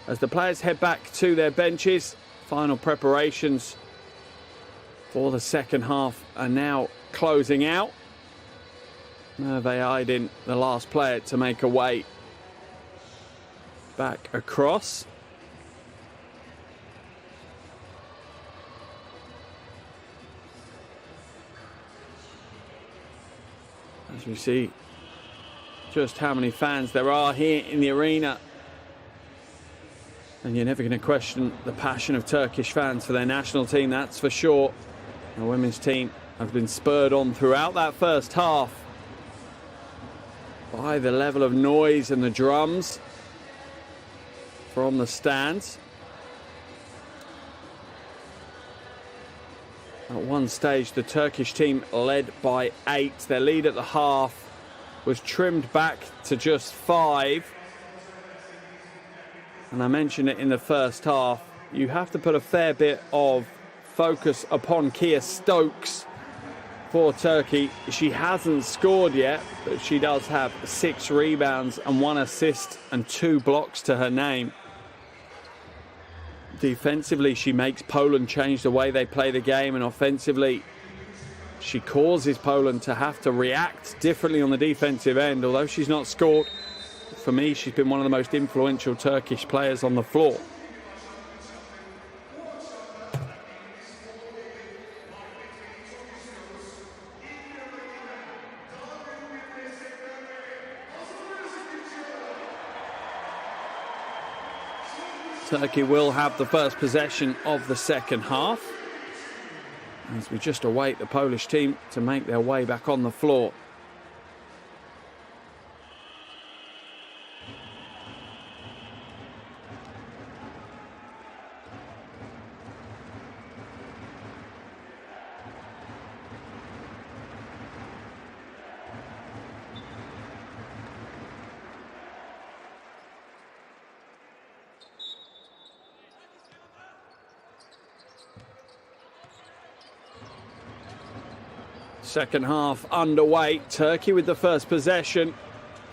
As the players head back to their benches, final preparations for the second half are now closing out. Merve Aydin, the last player to make a way back across. As we see just how many fans there are here in the arena. And you're never going to question the passion of Turkish fans for their national team, that's for sure. The women's team have been spurred on throughout that first half by the level of noise and the drums from the stands. At one stage, the Turkish team led by 8. Their lead at the half was trimmed back to just 5. And I mentioned it in the first half, you have to put a fair bit of focus upon Kia Stokes for Turkey. She hasn't scored yet, but she does have 6 rebounds and 1 assist and 2 blocks to her name. Defensively, she makes Poland change the way they play the game, and offensively, she causes Poland to have to react differently on the defensive end. Although she's not scored, for me, she's been one of the most influential Turkish players on the floor. Turkey will have the first possession of the second half as we just await the Polish team to make their way back on the floor. Second half underway. Turkey with the first possession.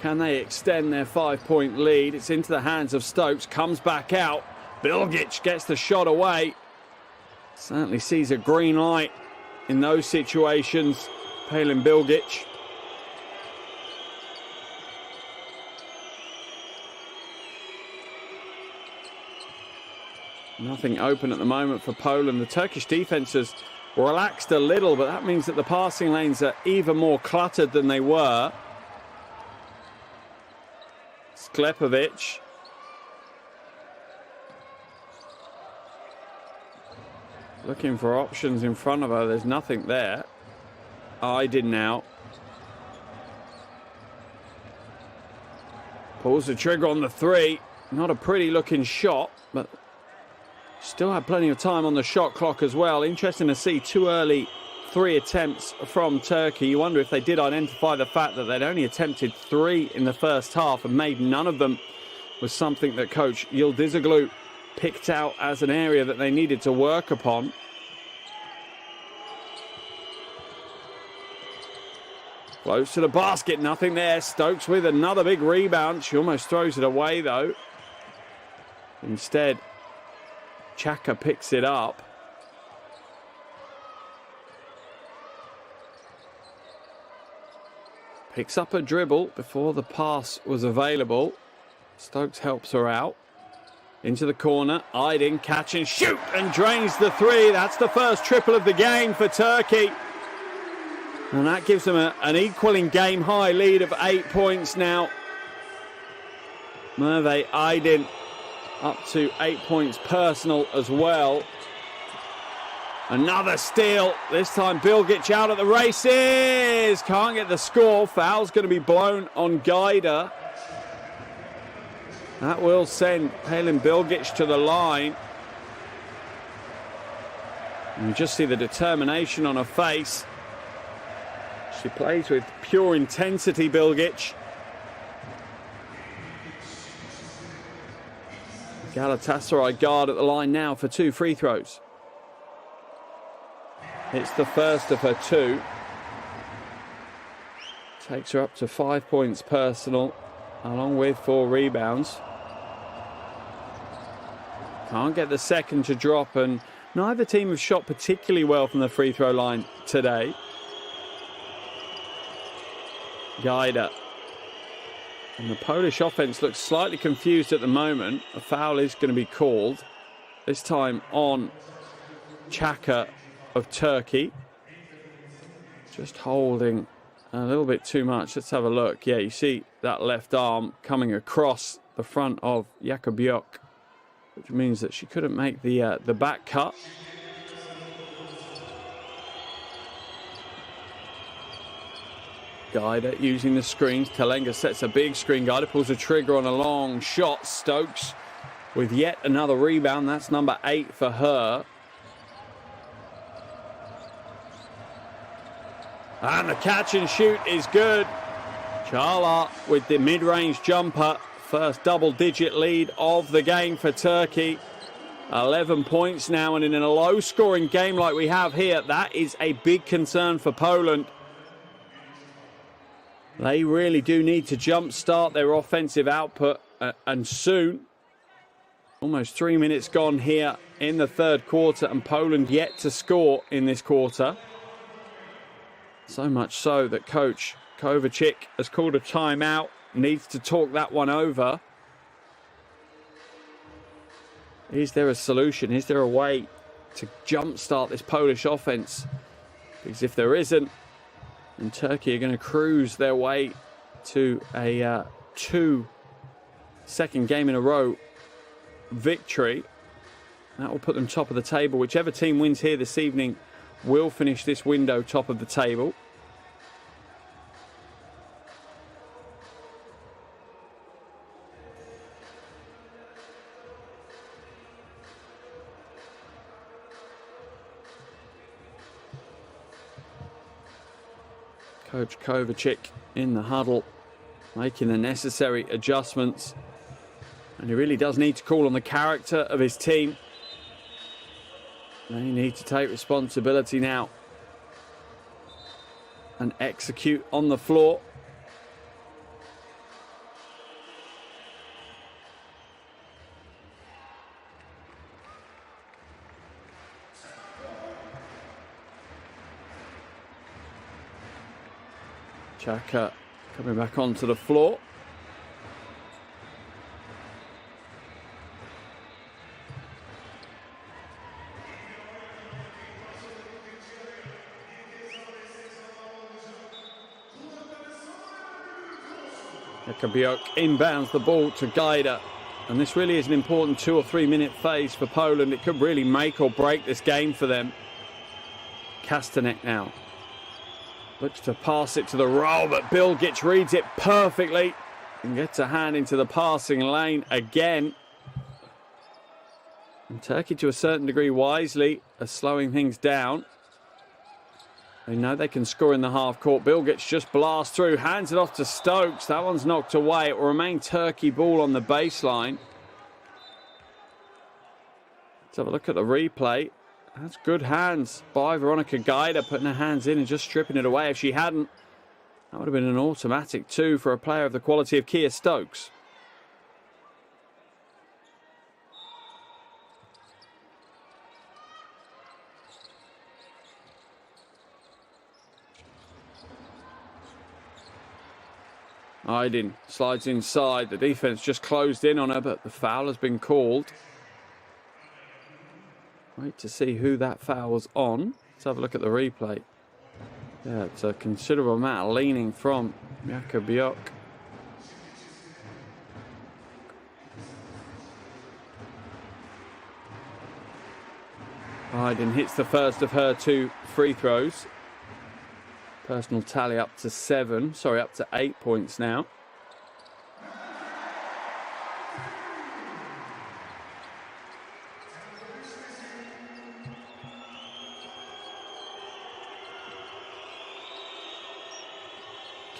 Can they extend their 5-point lead? It's into the hands of Stokes. Comes back out. Bilgic gets the shot away. Certainly sees a green light in those situations. Palin Bilgic. Nothing open at the moment for Poland. The Turkish defense has relaxed a little, but that means that the passing lanes are even more cluttered than they were. Sklepovic. looking for options in front of her. There's nothing there. I did now. Pulls the trigger on the three. Not a pretty looking shot, but still had plenty of time on the shot clock as well. Interesting to see too early 3 attempts from Turkey. You wonder if they did identify the fact that they'd only attempted 3 in the first half and made none of them was something that coach Yıldızoglu picked out as an area that they needed to work upon. Close to the basket, nothing there. Stokes with another big rebound. She almost throws it away though. Instead, Chaka picks it up. Picks up a dribble before the pass was available. Stokes helps her out. Into the corner, Aydin, catch and shoot, and drains the three. That's the first triple of the game for Turkey. And that gives them an equaling game-high lead of 8 points now. Merve Aydin up to 8 points personal as well. Another steal. This time Bilgic out at the races. Can't get the score. Foul's going to be blown on Gajda. That will send Palin Bilgic to the line. And you just see the determination on her face. She plays with pure intensity, Bilgic. Galatasaray guard at the line now for 2 free throws. It's the first of her 2. Takes her up to 5 points personal, along with 4 rebounds. Can't get the second to drop, and neither team have shot particularly well from the free throw line today. Gajda. And the Polish offense looks slightly confused at the moment. A foul is going to be called. This time on Chaka of Turkey. Just holding a little bit too much. Let's have a look. Yeah, you see that left arm coming across the front of Jakubiuk, which means that she couldn't make the back cut. Gajda using the screens. Kalenga sets a big screen. Gajda pulls the trigger on a long shot. Stokes with yet another rebound. That's number 8 for her. And the catch and shoot is good. Çağlar with the mid-range jumper. First double-digit lead of the game for Turkey. 11 points now, and in a low-scoring game like we have here, that is a big concern for Poland. They really do need to jumpstart their offensive output, and soon. Almost 3 minutes gone here in the third quarter, and Poland yet to score in this quarter. So much so that coach Kovacic has called a timeout, needs to talk that one over. Is there a solution? Is there a way to jumpstart this Polish offense? Because if there isn't, then Turkey are going to cruise their way to a 2-second game in a row victory. That will put them top of the table. Whichever team wins here this evening will finish this window top of the table. Coach Kovacic in the huddle, making the necessary adjustments. And he really does need to call on the character of his team. They need to take responsibility now and execute on the floor. Chaka coming back onto the floor. Jakubiuk inbounds the ball to Gajda. And this really is an important 2 or 3 minute phase for Poland. It could really make or break this game for them. Kastanek now looks to pass it to the roll, but Bilgic reads it perfectly and gets a hand into the passing lane again. And Turkey, to a certain degree, wisely are slowing things down. They know they can score in the half court. Bilgic just blasts through, hands it off to Stokes. That one's knocked away. It will remain Turkey ball on the baseline. Let's have a look at the replay. That's good hands by Veronica Gaida, putting her hands in and just stripping it away. If she hadn't, that would have been an automatic 2 for a player of the quality of Kia Stokes. Aydin slides inside. The defense just closed in on her, but the foul has been called. Wait to see who that foul was on. Let's have a look at the replay. Yeah, it's a considerable amount of leaning from Jakobiuk. Aydin hits the first of her 2 free throws. Personal tally up to 8 points now.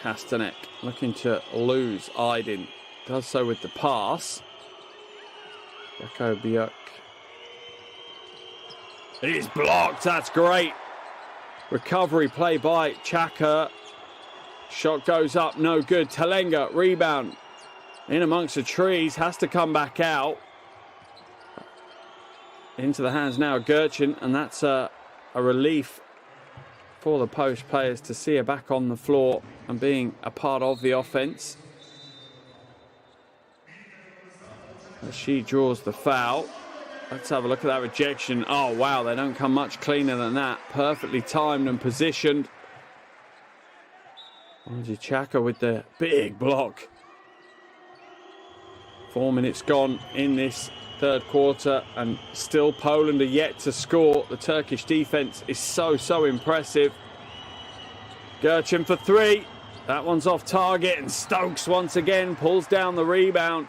Kastanek looking to lose Aydin. Does so with the pass. Jakobiuk. It is blocked. That's great. Recovery play by Chaka. Shot goes up, no good. Talenga, rebound. In amongst the trees, has to come back out. Into the hands now of Gerchin, and that's a relief for the post players to see her back on the floor and being a part of the offense. As she draws the foul. Let's have a look at that rejection. Oh, wow, they don't come much cleaner than that. Perfectly timed and positioned. Angie Chaka with the big block. 4 minutes gone in this third quarter, and still Poland are yet to score. The Turkish defense is so impressive. Gerchin for 3. That one's off target, and Stokes once again pulls down the rebound.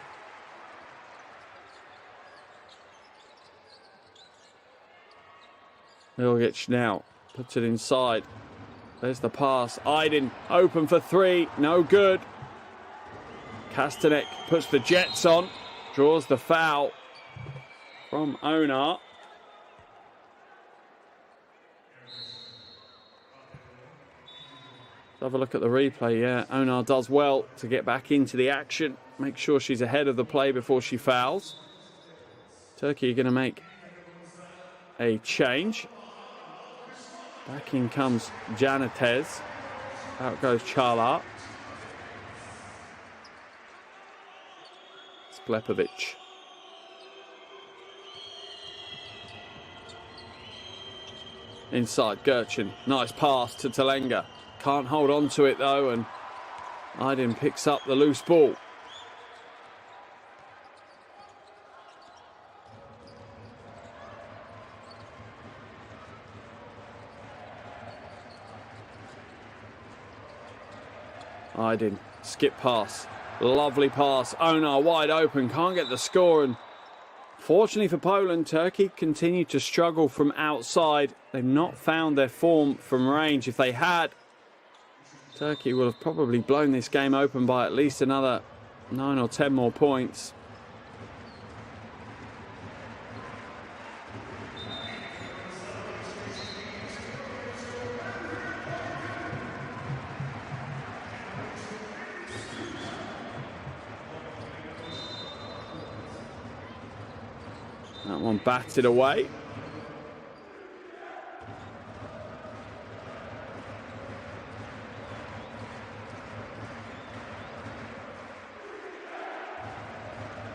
Bilgic now puts it inside. There's the pass. Aydin open for 3. No good. Kastanek puts the Jets on. Draws the foul from Onar. Let's have a look at the replay. Yeah, Onar does well to get back into the action. Make sure she's ahead of the play before she fouls. Turkey are going to make a change. Back in comes Janatez. Out goes Charla. Sklepovic. Inside, Gerchin. Nice pass to Talenga. Can't hold on to it though, and Aydin picks up the loose ball. Aydin, skip pass, lovely pass. Onar wide open, can't get the score, and fortunately for Poland, Turkey continue to struggle from outside. They've not found their form from range. If they had, Turkey would have probably blown this game open by at least another 9 or 10 more points. That one batted away.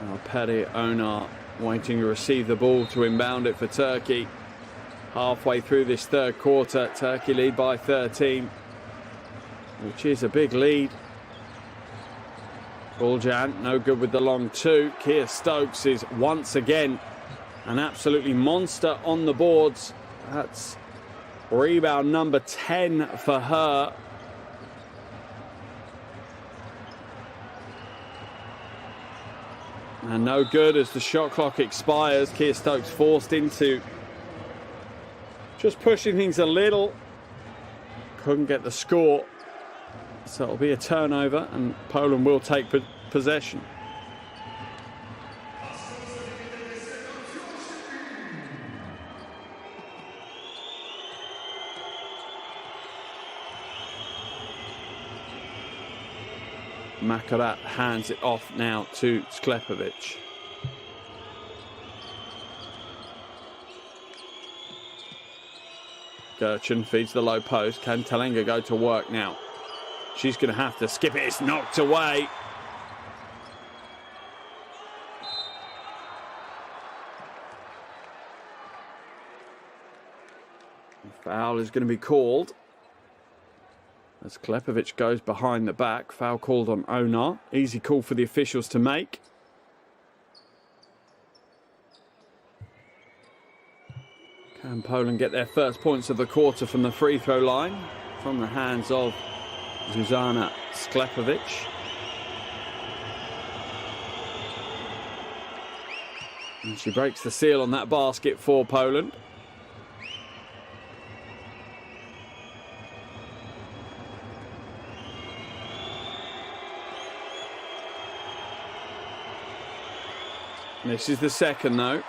Now Peri Onar waiting to receive the ball to inbound it for Turkey. Halfway through this third quarter, Turkey lead by 13, which is a big lead. Buljan, no good with the long two. Kia Stokes is once again an absolutely monster on the boards. That's rebound number 10 for her. And no good as the shot clock expires. Kia Stokes forced into just pushing things a little. Couldn't get the score. So it'll be a turnover and Poland will take possession. Makarat hands it off now to Sklepovic. Gerchen feeds the low post. Can Talenga go to work now? She's going to have to skip it. It's knocked away. Foul is going to be called as Klepovic goes behind the back. Foul called on Onar. Easy call for the officials to make. Can Poland get their first points of the quarter from the free throw line? From the hands of Zuzana Sklepovic. And she breaks the seal on that basket for Poland. This is the second though.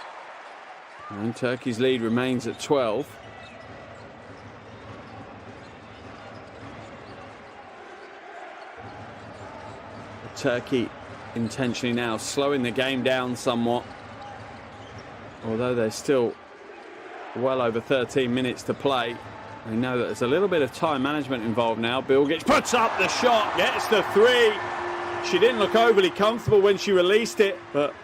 And Turkey's lead remains at 12. Turkey intentionally now slowing the game down somewhat. Although there's still well over 13 minutes to play. They know that there's a little bit of time management involved now. Bilgic puts up the shot, gets the three. She didn't look overly comfortable when she released it, but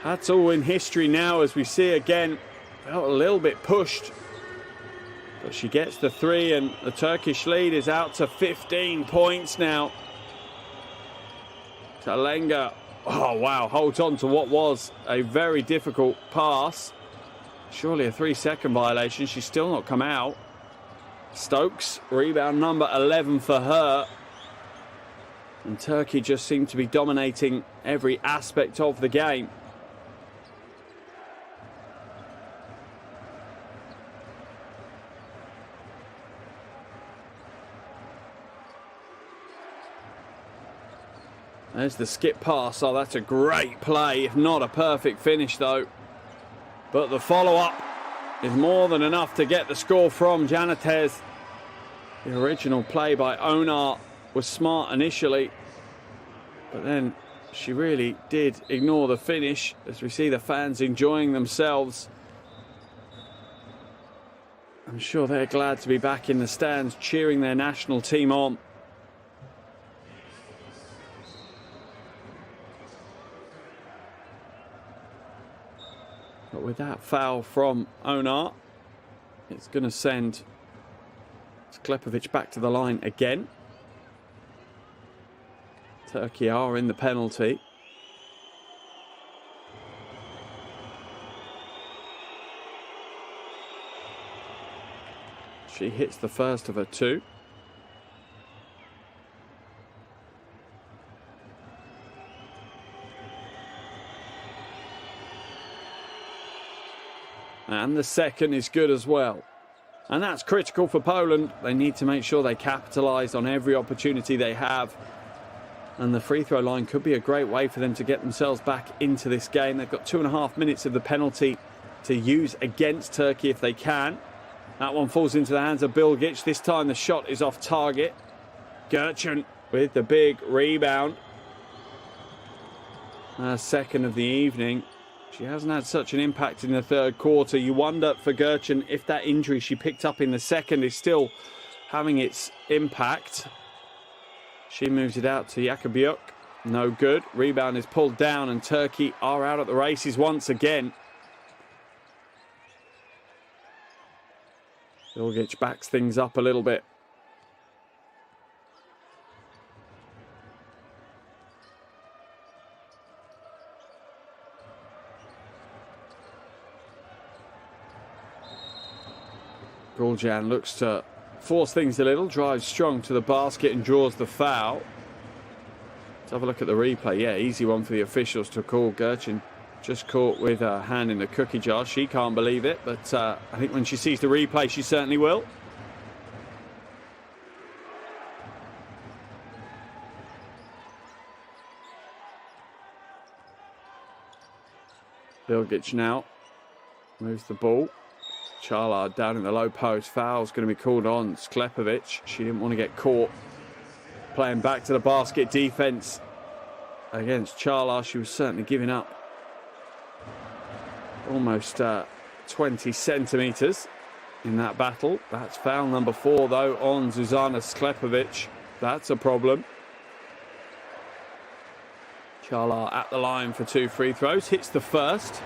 that's all in history now as we see again. Felt a little bit pushed. But she gets the three and the Turkish lead is out to 15 points now. Talenga, oh wow, holds on to what was a very difficult pass. Surely a 3-second violation. She's still not come out. Stokes, rebound number 11 for her. And Turkey just seemed to be dominating every aspect of the game. There's the skip pass. Oh, that's a great play, if not a perfect finish, though. But the follow-up is more than enough to get the score from Janatez. The original play by Onar was smart initially, but then she really did ignore the finish as we see the fans enjoying themselves. I'm sure they're glad to be back in the stands cheering their national team on. But with that foul from Onar, it's going to send Sklepovic back to the line again. Turkey are in the penalty. She hits the first of her two. And the second is good as well. And that's critical for Poland. They need to make sure they capitalise on every opportunity they have. And the free throw line could be a great way for them to get themselves back into this game. They've got 2.5 minutes of the penalty to use against Turkey if they can. That one falls into the hands of Bilgic. This time the shot is off target. Gerchen with the big rebound. Second of the evening. She hasn't had such an impact in the third quarter. You wonder for Gerchen if that injury she picked up in the second is still having its impact. She moves it out to Jakobiuk. No good. Rebound is pulled down and Turkey are out at the races once again. Bilgic backs things up a little bit. Guljan looks to force things a little, drives strong to the basket and draws the foul. Let's have a look at the replay. Yeah, easy one for the officials to call. Gerchin just caught with her hand in the cookie jar. She can't believe it, but I think when she sees the replay, she certainly will. Bilgic now moves the ball. Charlard down in the low post. Foul's going to be called on Sklepovic. She didn't want to get caught playing back to the basket defense against Charlard. She was certainly giving up almost 20 centimetres in that battle. That's foul number 4, though, on Zuzana Sklepovic. That's a problem. Charlard at the line for 2 free throws. Hits the first.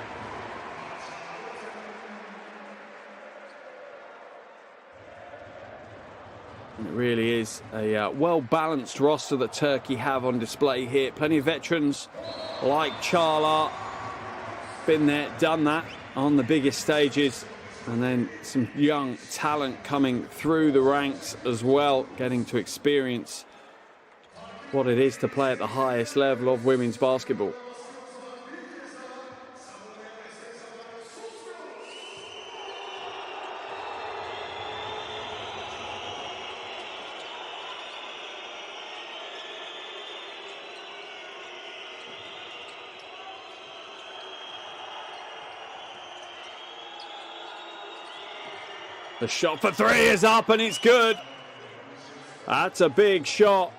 It really is a well-balanced roster that Turkey have on display here. Plenty of veterans like Charla. Been there, done that on the biggest stages. And then some young talent coming through the ranks as well, getting to experience what it is to play at the highest level of women's basketball. The shot for 3 is up and it's good. That's a big shot.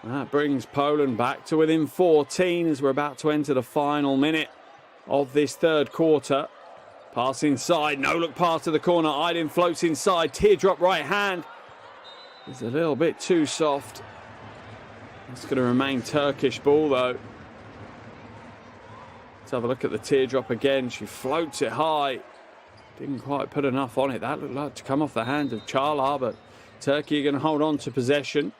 That brings Poland back to within 14 as we're about to enter the final minute of this third quarter. Pass inside, no look pass to the corner. Aydin floats inside, teardrop right hand. It's a little bit too soft. It's going to remain Turkish ball though. Let's have a look at the teardrop again. She floats it high. Didn't quite put enough on it. That looked like to come off the hand of Charla, but Turkey are going to hold on to possession.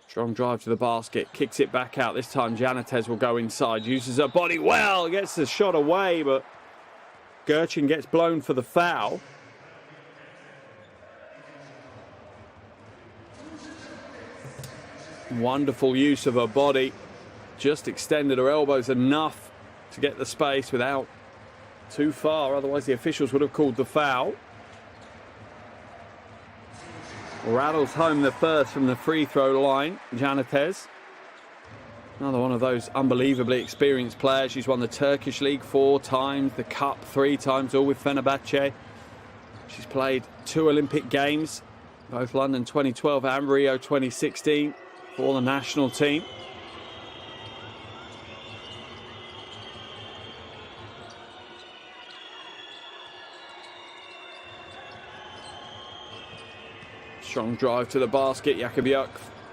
Strong drive to the basket, kicks it back out. This time Janatez will go inside, uses her body well, gets the shot away, but Gerchin gets blown for the foul. Wonderful use of her body. Just extended her elbows enough to get the space without too far. Otherwise, the officials would have called the foul. Rattles home the first from the free throw line. Janatez. Another one of those unbelievably experienced players. She's won the Turkish League 4 times, the Cup 3 times, all with Fenerbahce. She's played 2 Olympic Games, both London 2012 and Rio 2016. For the national team. Strong drive to the basket. Jakubiuk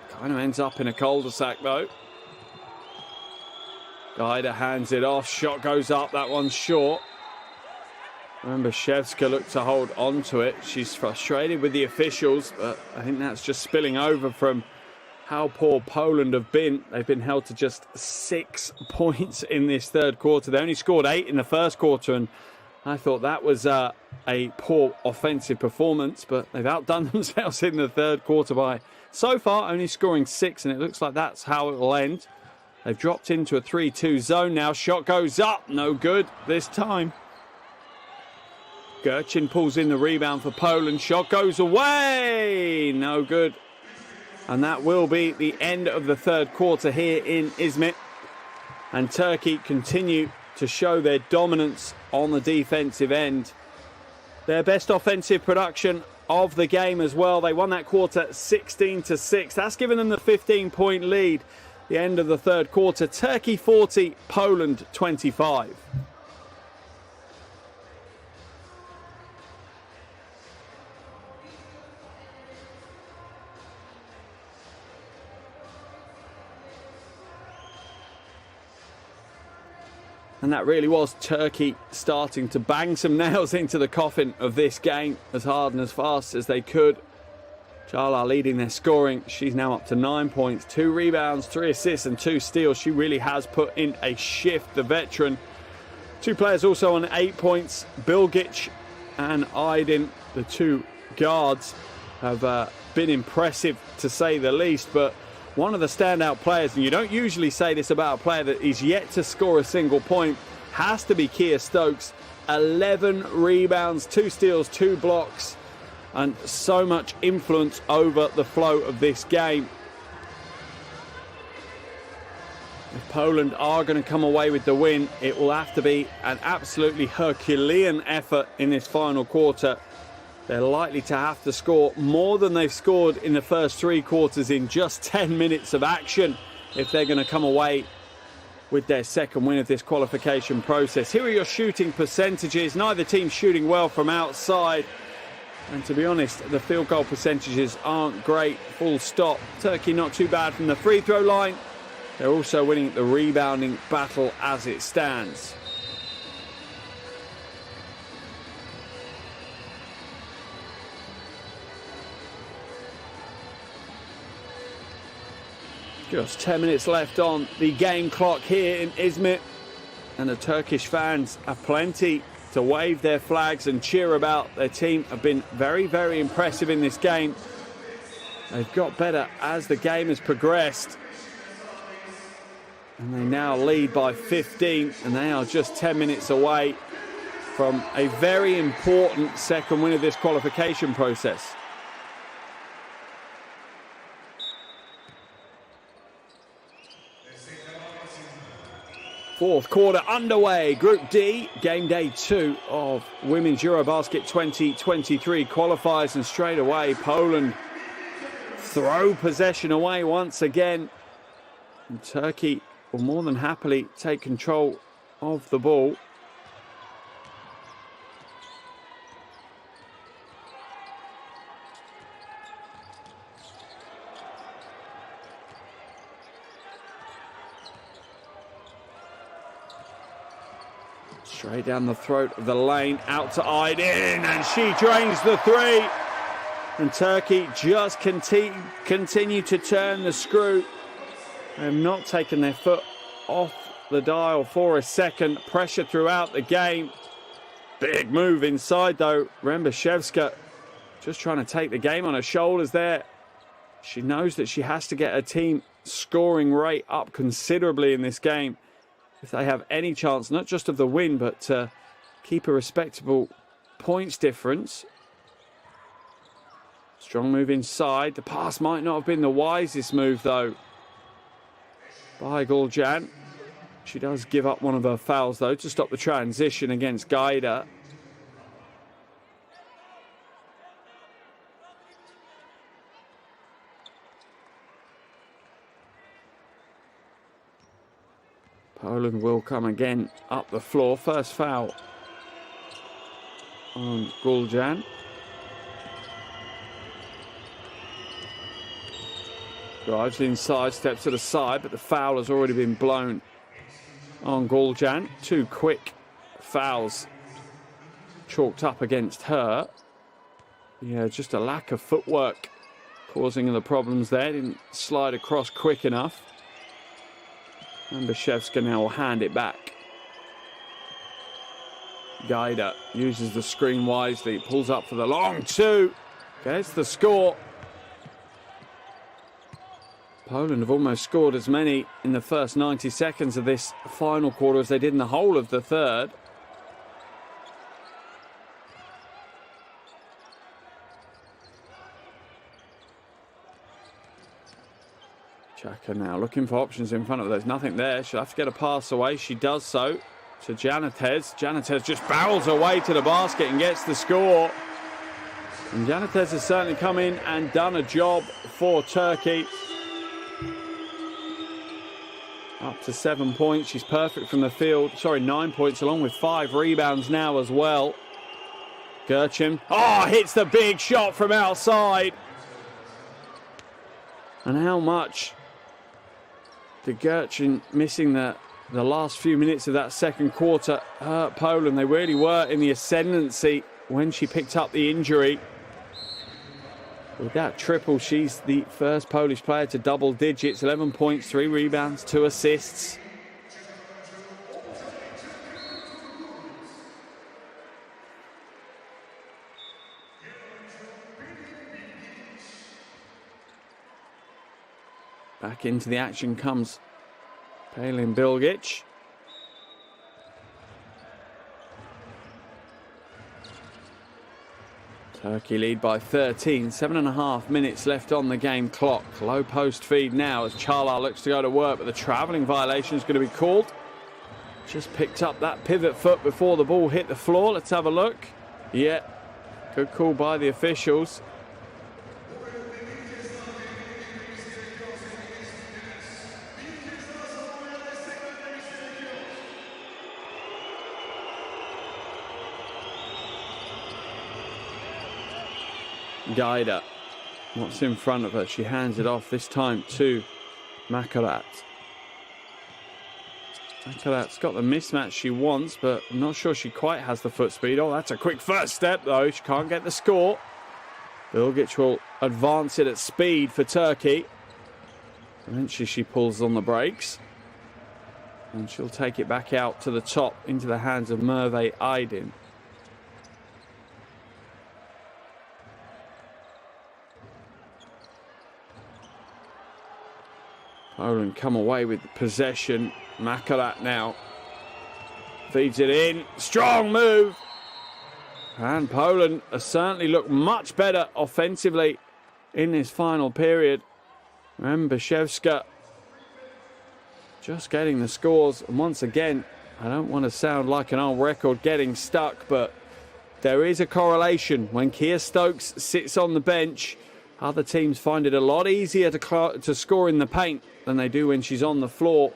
kind of ends up in a cul-de-sac though. Guida hands it off. Shot goes up. That one's short. Remember, Shevska looked to hold on to it. She's frustrated with the officials, but I think that's just spilling over from how poor Poland have been. They've been held to just 6 points in this third quarter. They only scored 8 in the first quarter, and I thought that was a poor offensive performance, but they've outdone themselves in the third quarter by, so far, only scoring 6, and it looks like that's how it will end. They've dropped into a 3-2 zone now. Shot goes up. No good this time. Gerchin pulls in the rebound for Poland. Shot goes away. No good. And that will be the end of the third quarter here in Izmit. And Turkey continue to show their dominance on the defensive end. Their best offensive production of the game as well. They won that quarter 16-6. That's given them the 15-point lead. The end of the third quarter. Turkey 40, Poland 25. And that really was Turkey starting to bang some nails into the coffin of this game as hard and as fast as they could. Chala leading their scoring. She's now up to 9 points, 2 rebounds, 3 assists and 2 steals. She really has put in a shift, the veteran. 2 players also on 8 points. Bilgic and Aydin, the 2 guards, have been impressive to say the least. But one of the standout players, and you don't usually say this about a player that is yet to score a single point, has to be Kia Stokes. 11 rebounds, 2 steals, 2 blocks, and so much influence over the flow of this game. If Poland are going to come away with the win, it will have to be an absolutely Herculean effort in this final quarter. They're likely to have to score more than they've scored in the first 3 quarters in just 10 minutes of action if they're going to come away with their second win of this qualification process. Here are your shooting percentages. Neither team shooting well from outside. And to be honest, the field goal percentages aren't great, full stop. Turkey not too bad from the free throw line. They're also winning the rebounding battle as it stands. Just 10 minutes left on the game clock here in Izmir. And the Turkish fans have plenty to wave their flags and cheer about. Their team have been very, very impressive in this game. They've got better as the game has progressed. And they now lead by 15, and they are just 10 minutes away from a very important second win of this qualification process. Fourth quarter underway, Group D, game day 2 of Women's EuroBasket 2023 qualifiers, and straight away Poland throw possession away once again. And Turkey will more than happily take control of the ball. Straight down the throat of the lane, out to Aydin, and she drains the 3. And Turkey just continue to turn the screw. They have not taken their foot off the dial for a second. Pressure throughout the game. Big move inside though. Rembashevska just trying to take the game on her shoulders there. She knows that she has to get her team scoring rate up considerably in this game if they have any chance, not just of the win, but to keep a respectable points difference. Strong move inside. The pass might not have been the wisest move though by Guljan. She does give up one of her fouls though to stop the transition against Gaida. Poland will come again up the floor. First foul on Guljan. Drives inside, steps to the side, but the foul has already been blown on Guljan. 2 quick fouls chalked up against her. Yeah, just a lack of footwork causing the problems there. Didn't slide across quick enough. And Bashevska now will hand it back. Gaida uses the screen wisely, pulls up for the long 2, gets the score. Poland have almost scored as many in the first 90 seconds of this final quarter as they did in the whole of the third. Chaka now looking for options in front of her. There's nothing there. She'll have to get a pass away. She does so to Janatez. Janatez just barrels away to the basket and gets the score. And Janatez has certainly come in and done a job for Turkey. Up to 7 points. She's perfect from the field. Sorry, 9 points, along with 5 rebounds now as well. Gerchin. Oh, hits the big shot from outside. And how much did Gerchin missing the last few minutes of that second quarter hurt Poland? They really were in the ascendancy when she picked up the injury. With that triple, she's the first Polish player to double digits. 11 points, 3 rebounds, 2 assists. Back into the action comes Palin Bilgic. Turkey lead by 13. 7.5 minutes left on the game clock. Low post feed now as Çağlar looks to go to work, but the travelling violation is going to be called. Just picked up that pivot foot before the ball hit the floor. Let's have a look. Yeah, good call by the officials. Guida, what's in front of her? She hands it off this time to Makarat. Makarat's got the mismatch she wants, but I'm not sure she quite has the foot speed. Oh, that's a quick first step, though. She can't get the score. Bilgic will advance it at speed for Turkey. Eventually she pulls on the brakes. And she'll take it back out to the top into the hands of Merve Aydin. Poland come away with possession. Makarat now feeds it in. Strong move. And Poland has certainly looked much better offensively in this final period. Rembaszewska just getting the scores. And once again, I don't want to sound like an old record getting stuck, but there is a correlation. When Kia Stokes sits on the bench, other teams find it a lot easier to score in the paint than they do when she's on the floor.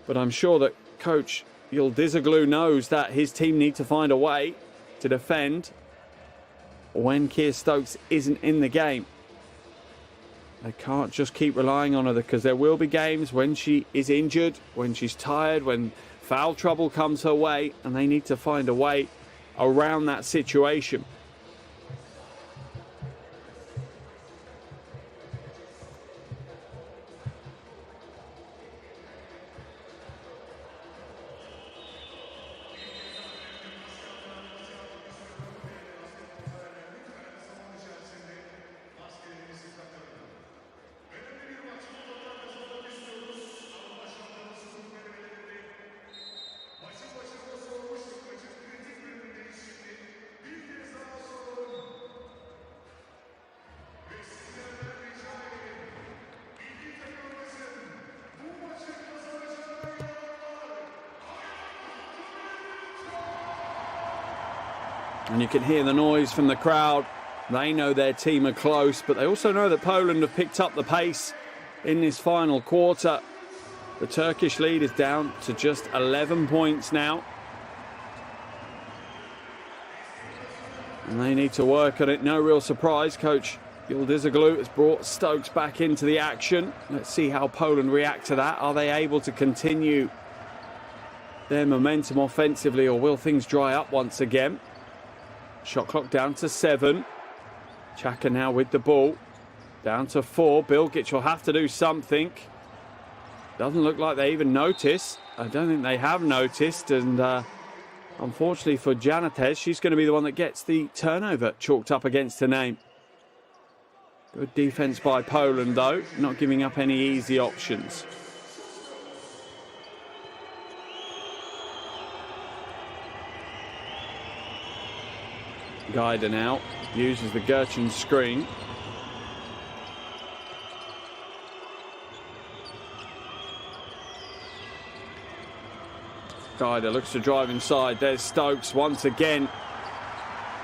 But I'm sure that Coach Yıldızoglu knows that his team need to find a way to defend when Kia Stokes isn't in the game. They can't just keep relying on her, because there will be games when she is injured, when she's tired, when foul trouble comes her way, and they need to find a way around that situation. And you can hear the noise from the crowd. They know their team are close, but they also know that Poland have picked up the pace in this final quarter. The Turkish lead is down to just 11 points now. And they need to work on it. No real surprise. Coach Yıldızoglu has brought Stokes back into the action. Let's see how Poland react to that. Are they able to continue their momentum offensively, or will things dry up once again? Shot clock down to 7. Chaka now with the ball. Down to 4. Bilgic will have to do something. Doesn't look like they even notice. I don't think they have noticed. And unfortunately for Janatez, she's going to be the one that gets the turnover chalked up against her name. Good defense by Poland, though. Not giving up any easy options. Guida now uses the Gerchen screen. Guida looks to drive inside. There's Stokes once again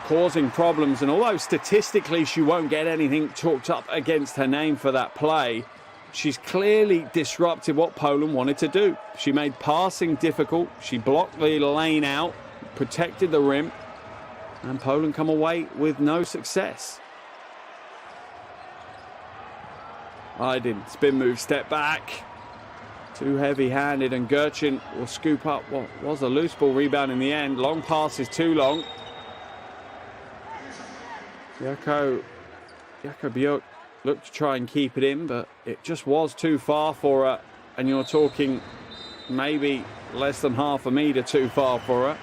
causing problems. And although statistically she won't get anything chalked up against her name for that play, she's clearly disrupted what Poland wanted to do. She made passing difficult. She blocked the lane out, protected the rim. And Poland come away with no success. Aydin, spin move, step back. Too heavy-handed, and Gerchen will scoop up what was a loose ball rebound in the end. Long pass is too long. Yoko Jakob looked to try and keep it in, but it just was too far for her. And you're talking maybe less than half a metre too far for her.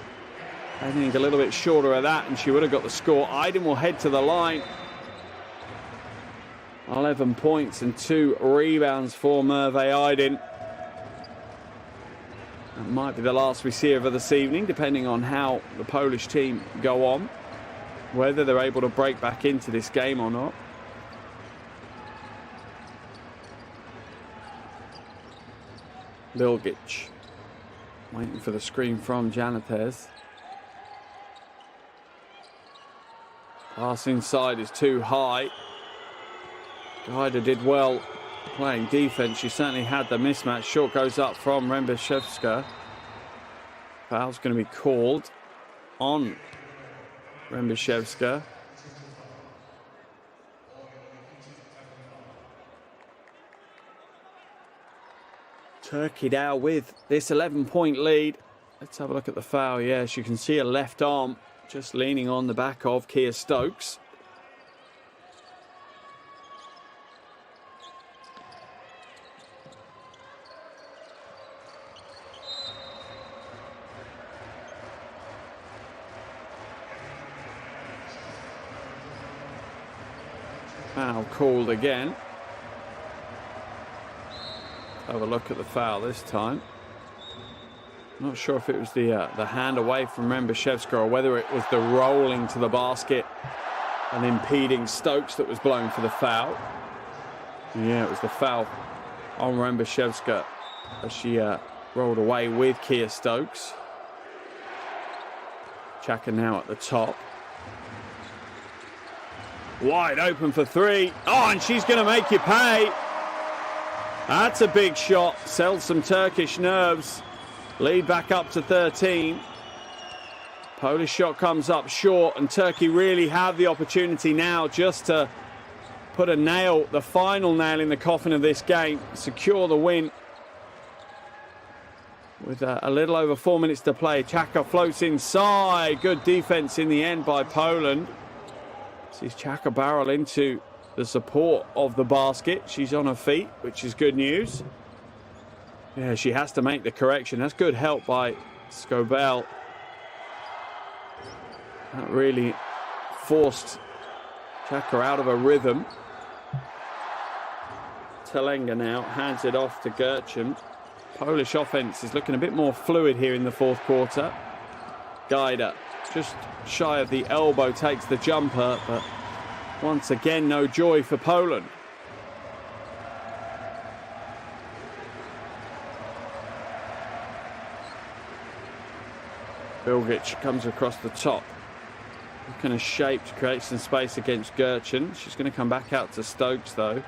I think a little bit shorter of that, and she would have got the score. Aydin will head to the line. 11 points and 2 rebounds for Merve Aydin. That might be the last we see of her this evening, depending on how the Polish team go on, whether they're able to break back into this game or not. Bilgic waiting for the screen from Janitez. Pass inside is too high. Gajda did well playing defense. She certainly had the mismatch. Short goes up from Rembishevska. Foul's going to be called on Rembishevska. Turkey now with this 11-point lead. Let's have a look at the foul. Yes, you can see her left arm just leaning on the back of Kia Stokes. Foul called again. Have a look at the foul this time. Not sure if it was the hand away from Rembishevska or whether it was the rolling to the basket and impeding Stokes that was blown for the foul. Yeah, it was the foul on Rembishevska as she rolled away with Kia Stokes. Chaka now at the top. Wide open for three. Oh, and she's going to make you pay. That's a big shot. Sells some Turkish nerves. Lead back up to 13. Polish shot comes up short, and Turkey really have the opportunity now just to put a nail, the final nail in the coffin of this game, secure the win. With a little over 4 minutes to play, Chaka floats inside. Good defense in the end by Poland. Sees Chaka barrel into the support of the basket. She's on her feet, which is good news. Yeah, she has to make the correction. That's good help by Skobel. That really forced Chaka out of a rhythm. Talenga now hands it off to Gerchen. Polish offense is looking a bit more fluid here in the fourth quarter. Gajda just shy of the elbow takes the jumper, but once again no joy for Poland. Bilgic comes across the top. Kind of shape to create some space against Gerchen. She's going to come back out to Stokes though.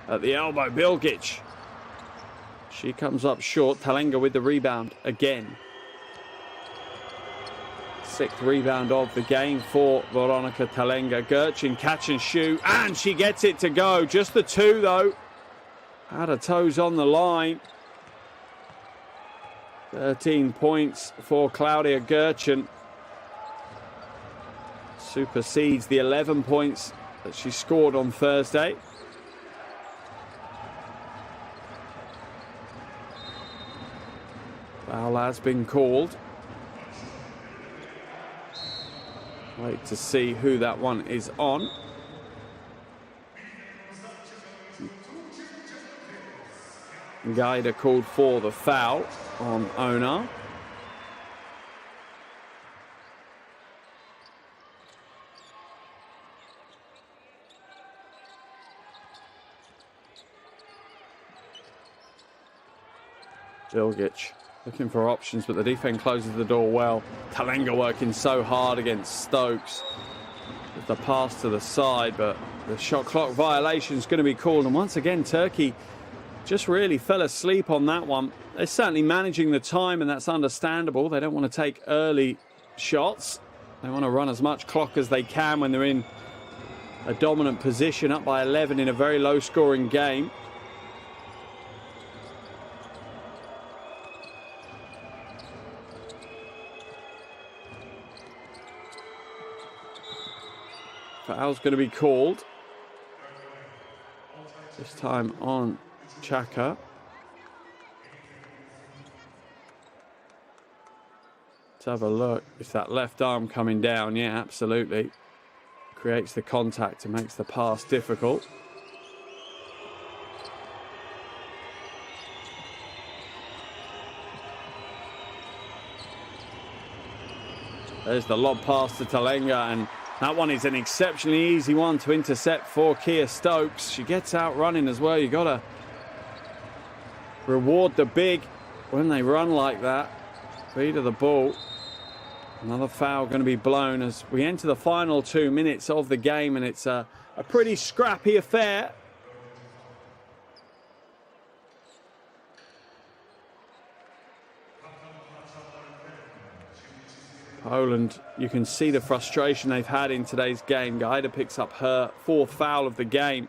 At the elbow, Bilgic. She comes up short. Talenga with the rebound again. Sixth rebound of the game for Veronika Talenga. Gerchen catch and shoot, and she gets it to go. Just the two though. Had her toes on the line. 13 points for Claudia Gerchen. Supersedes the 11 points that she scored on Thursday. Foul has been called. Wait to see who that one is on. Gajda called for the foul on Onar. Bilgic looking for options, but the defense closes the door well. Talenga working so hard against Stokes. With the pass to the side, but the shot clock violation is going to be called. And once again, Turkey just really fell asleep on that one. They're certainly managing the time, and that's understandable. They don't want to take early shots. They want to run as much clock as they can when they're in a dominant position, up by 11 in a very low-scoring game. Foul's going to be called. This time on Chaka. Let's have a look. It's that left arm coming down. Yeah, absolutely. Creates the contact and makes the pass difficult. There's the lob pass to Talenga, and that one is an exceptionally easy one to intercept for Kia Stokes. She gets out running as well. You got to reward the big when they run like that. Feet of the ball. Another foul going to be blown as we enter the final 2 minutes of the game, and it's a pretty scrappy affair. Poland, you can see the frustration they've had in today's game. Gaida picks up her 4th foul of the game,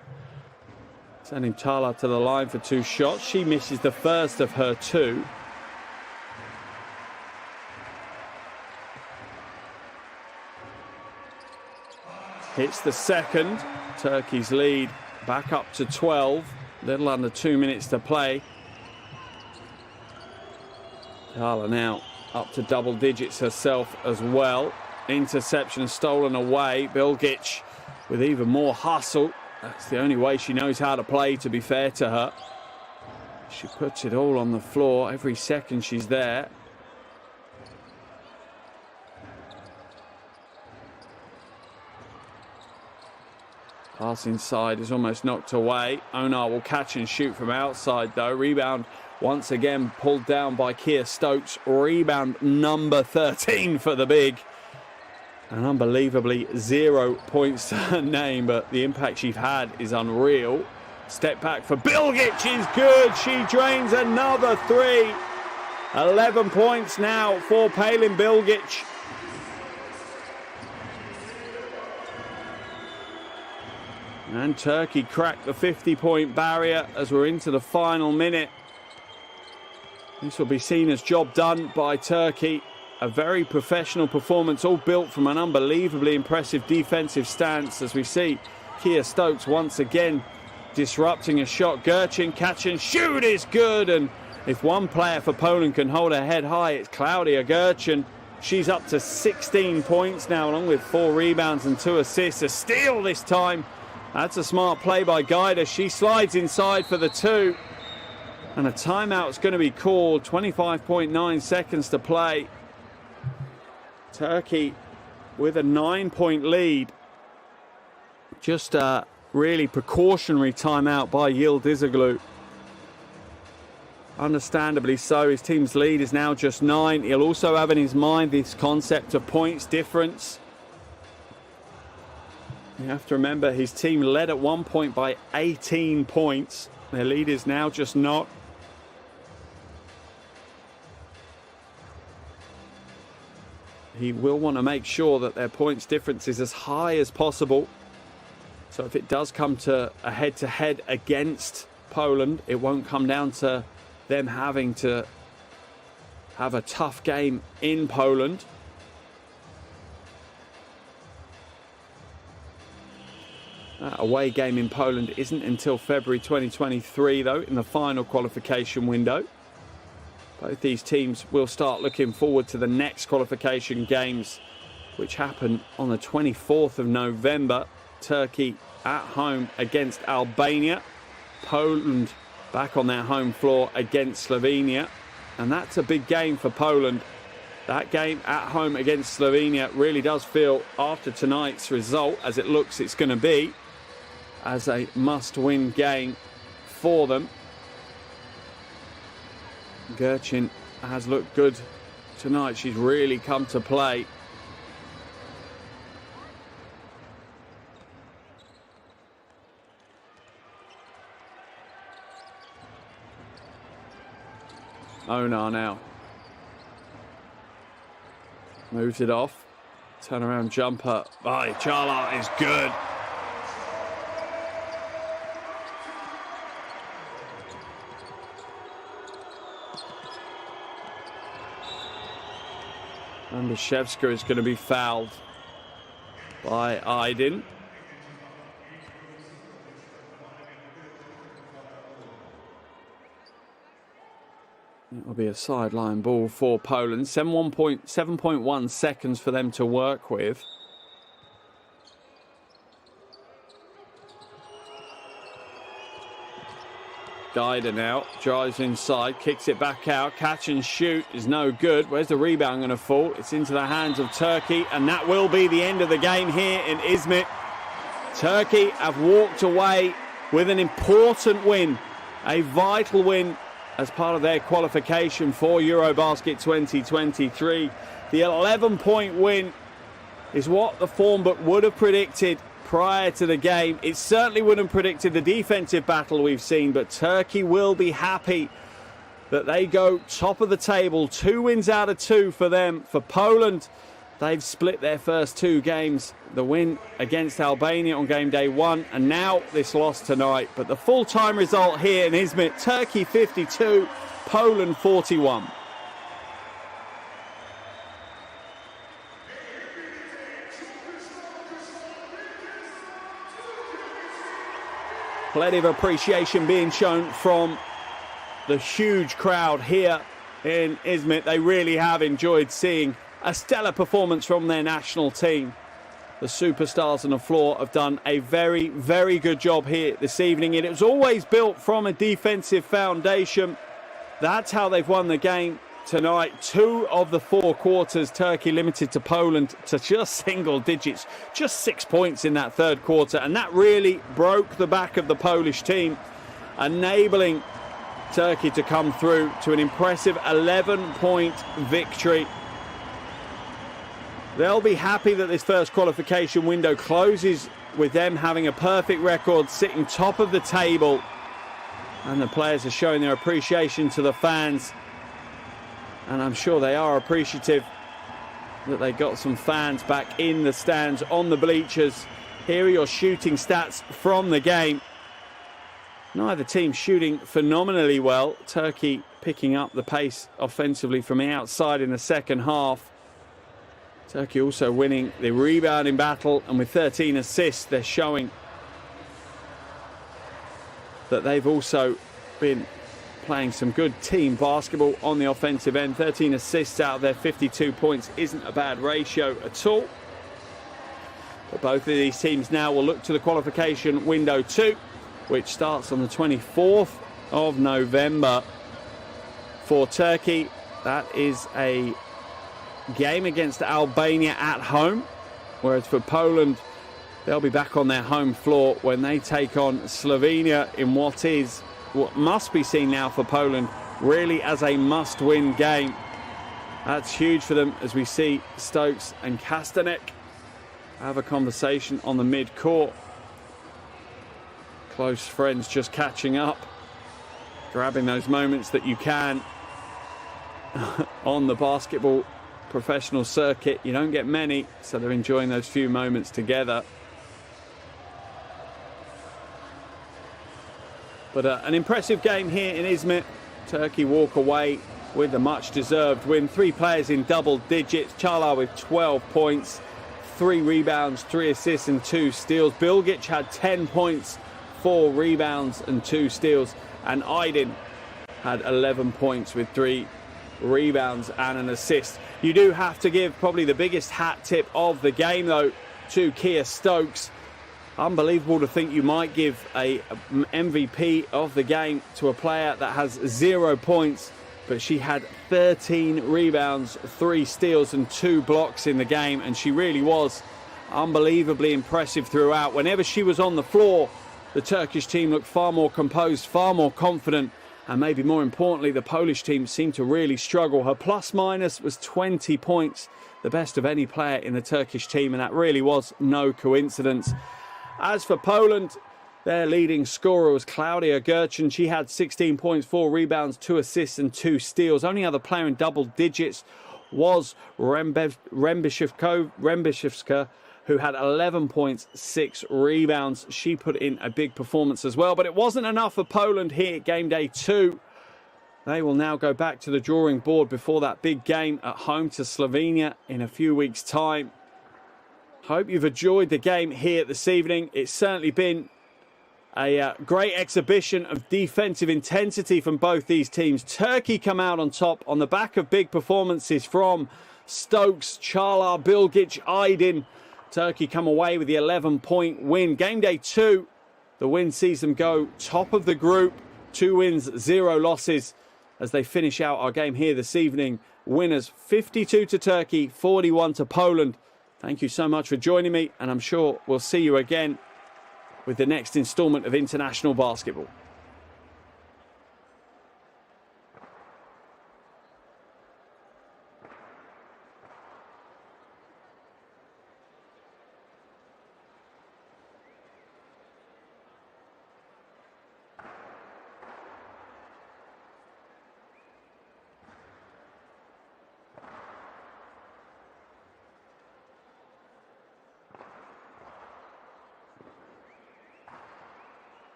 sending Chala to the line for 2 shots. She misses the first of her 2. Hits the second. Turkey's lead back up to 12. Little under 2 minutes to play. Chala now up to double digits herself as well. Interception stolen away. Bilgic with even more hustle. That's the only way she knows how to play, to be fair to her. She puts it all on the floor every second she's there. Pass inside is almost knocked away. Onar will catch and shoot from outside though. Rebound once again pulled down by Kia Stokes. Rebound number 13 for the big. And unbelievably 0 points to her name, but the impact she's had is unreal. Step back for Bilgic is good. She drains another 3. 11 points now for Palin Bilgic. And Turkey cracked the 50-point barrier as we're into the final minute. This will be seen as job done by Turkey. A very professional performance, all built from an unbelievably impressive defensive stance, as we see Kia Stokes once again disrupting a shot. Gerchin, catch and shoot is good. And if one player for Poland can hold her head high, it's Claudia Gerchin. She's up to 16 points now, along with 4 rebounds and 2 assists. A steal this time. That's a smart play by Gaida. She slides inside for the 2. And a timeout's going to be called. 25.9 seconds to play. Turkey with a 9-point lead. Just a really precautionary timeout by Yıldızoglu. Understandably so. His team's lead is now just 9. He'll also have in his mind this concept of points difference. You have to remember his team led at one point by 18 points. Their lead is now just not. He will want to make sure that their points difference is as high as possible. So if it does come to a head-to-head against Poland, it won't come down to them having to have a tough game in Poland. Away game in Poland isn't until February 2023, though, in the final qualification window. Both these teams will start looking forward to the next qualification games, which happen on the 24th of November. Turkey at home against Albania. Poland back on their home floor against Slovenia. And that's a big game for Poland. That game at home against Slovenia really does feel, after tonight's result, as it looks it's going to be, as a must-win game for them. Gerchin has looked good tonight. She's really come to play. Onar now. Moves it off. Turnaround jumper by Chala is good. Andrzejewska is going to be fouled by Aydin. It will be a sideline ball for Poland. 7.1 seconds for them to work with. Guider now drives inside, kicks it back out. Catch and shoot is no good. Where's the rebound going to fall? It's into the hands of Turkey, and that will be the end of the game here in Izmit. Turkey have walked away with an important win, a vital win as part of their qualification for EuroBasket 2023. The 11-point win is what the form book would have predicted prior to the game. It certainly wouldn't have predicted the defensive battle we've seen, but Turkey will be happy that they go top of the table. 2 wins out of 2 for them. For Poland, they've split their first 2 games. The win against Albania on game day 1, and now this loss tonight. But the full-time result here in Izmit, Turkey 52, Poland 41. Plenty of appreciation being shown from the huge crowd here in Izmit. They really have enjoyed seeing a stellar performance from their national team. The superstars on the floor have done a very, very good job here this evening. It was always built from a defensive foundation. That's how they've won the game tonight. 2 of the 4 quarters, Turkey limited to Poland to just single digits, just 6 points in that 3rd quarter, and that really broke the back of the Polish team, enabling Turkey to come through to an impressive 11-point victory. They'll be happy that this first qualification window closes with them having a perfect record, sitting top of the table, and the players are showing their appreciation to the fans. And I'm sure they are appreciative that they got some fans back in the stands, on the bleachers. Here are your shooting stats from the game. Neither team shooting phenomenally well. Turkey picking up the pace offensively from the outside in the second half. Turkey also winning the rebounding battle, and with 13 assists, they're showing that they've also been playing some good team basketball on the offensive end. 13 assists out of their 52 points isn't a bad ratio at all. But both of these teams now will look to the qualification window 2, which starts on the 24th of November. For Turkey, that is a game against Albania at home, whereas for Poland, they'll be back on their home floor when they take on Slovenia in what must be seen now for Poland really as a must-win game. That's huge for them, as we see Stokes and Kastanek have a conversation on the mid-court. Close friends just catching up, grabbing those moments that you can on the basketball professional circuit. You don't get many, so they're enjoying those few moments together. But an impressive game here in Izmit. Turkey walk away with a much-deserved win. 3 players in double digits. Çağlar with 12 points, 3 rebounds, 3 assists and 2 steals. Bilgic had 10 points, 4 rebounds and 2 steals. And Aydin had 11 points with 3 rebounds and an assist. You do have to give probably the biggest hat tip of the game, though, to Kia Stokes. Unbelievable to think you might give a MVP of the game to a player that has 0 points, but she had 13 rebounds, 3 steals and 2 blocks in the game, and she really was unbelievably impressive throughout. Whenever she was on the floor, the Turkish team looked far more composed, far more confident, and maybe more importantly, the Polish team seemed to really struggle. Her plus-minus was 20 points, the best of any player in the Turkish team, and that really was no coincidence. As for Poland, their leading scorer was Klaudia Gerchen. She had 16 points, 4 rebounds, 2 assists and 2 steals. Only other player in double digits was Rembishivska, who had 11 points, 6 rebounds. She put in a big performance as well. But it wasn't enough for Poland here at game day 2. They will now go back to the drawing board before that big game at home to Slovenia in a few weeks' time. Hope you've enjoyed the game here this evening. It's certainly been A great exhibition of defensive intensity from both these teams. Turkey come out on top on the back of big performances from Stokes, Çağlar, Bilgiç, Aydin. Turkey come away with the 11-point win. Game day 2, the win sees them go top of the group. 2 wins, 0 losses as they finish out our game here this evening. Winners 52 to Turkey, 41 to Poland. Thank you so much for joining me, and I'm sure we'll see you again with the next instalment of International Basketball.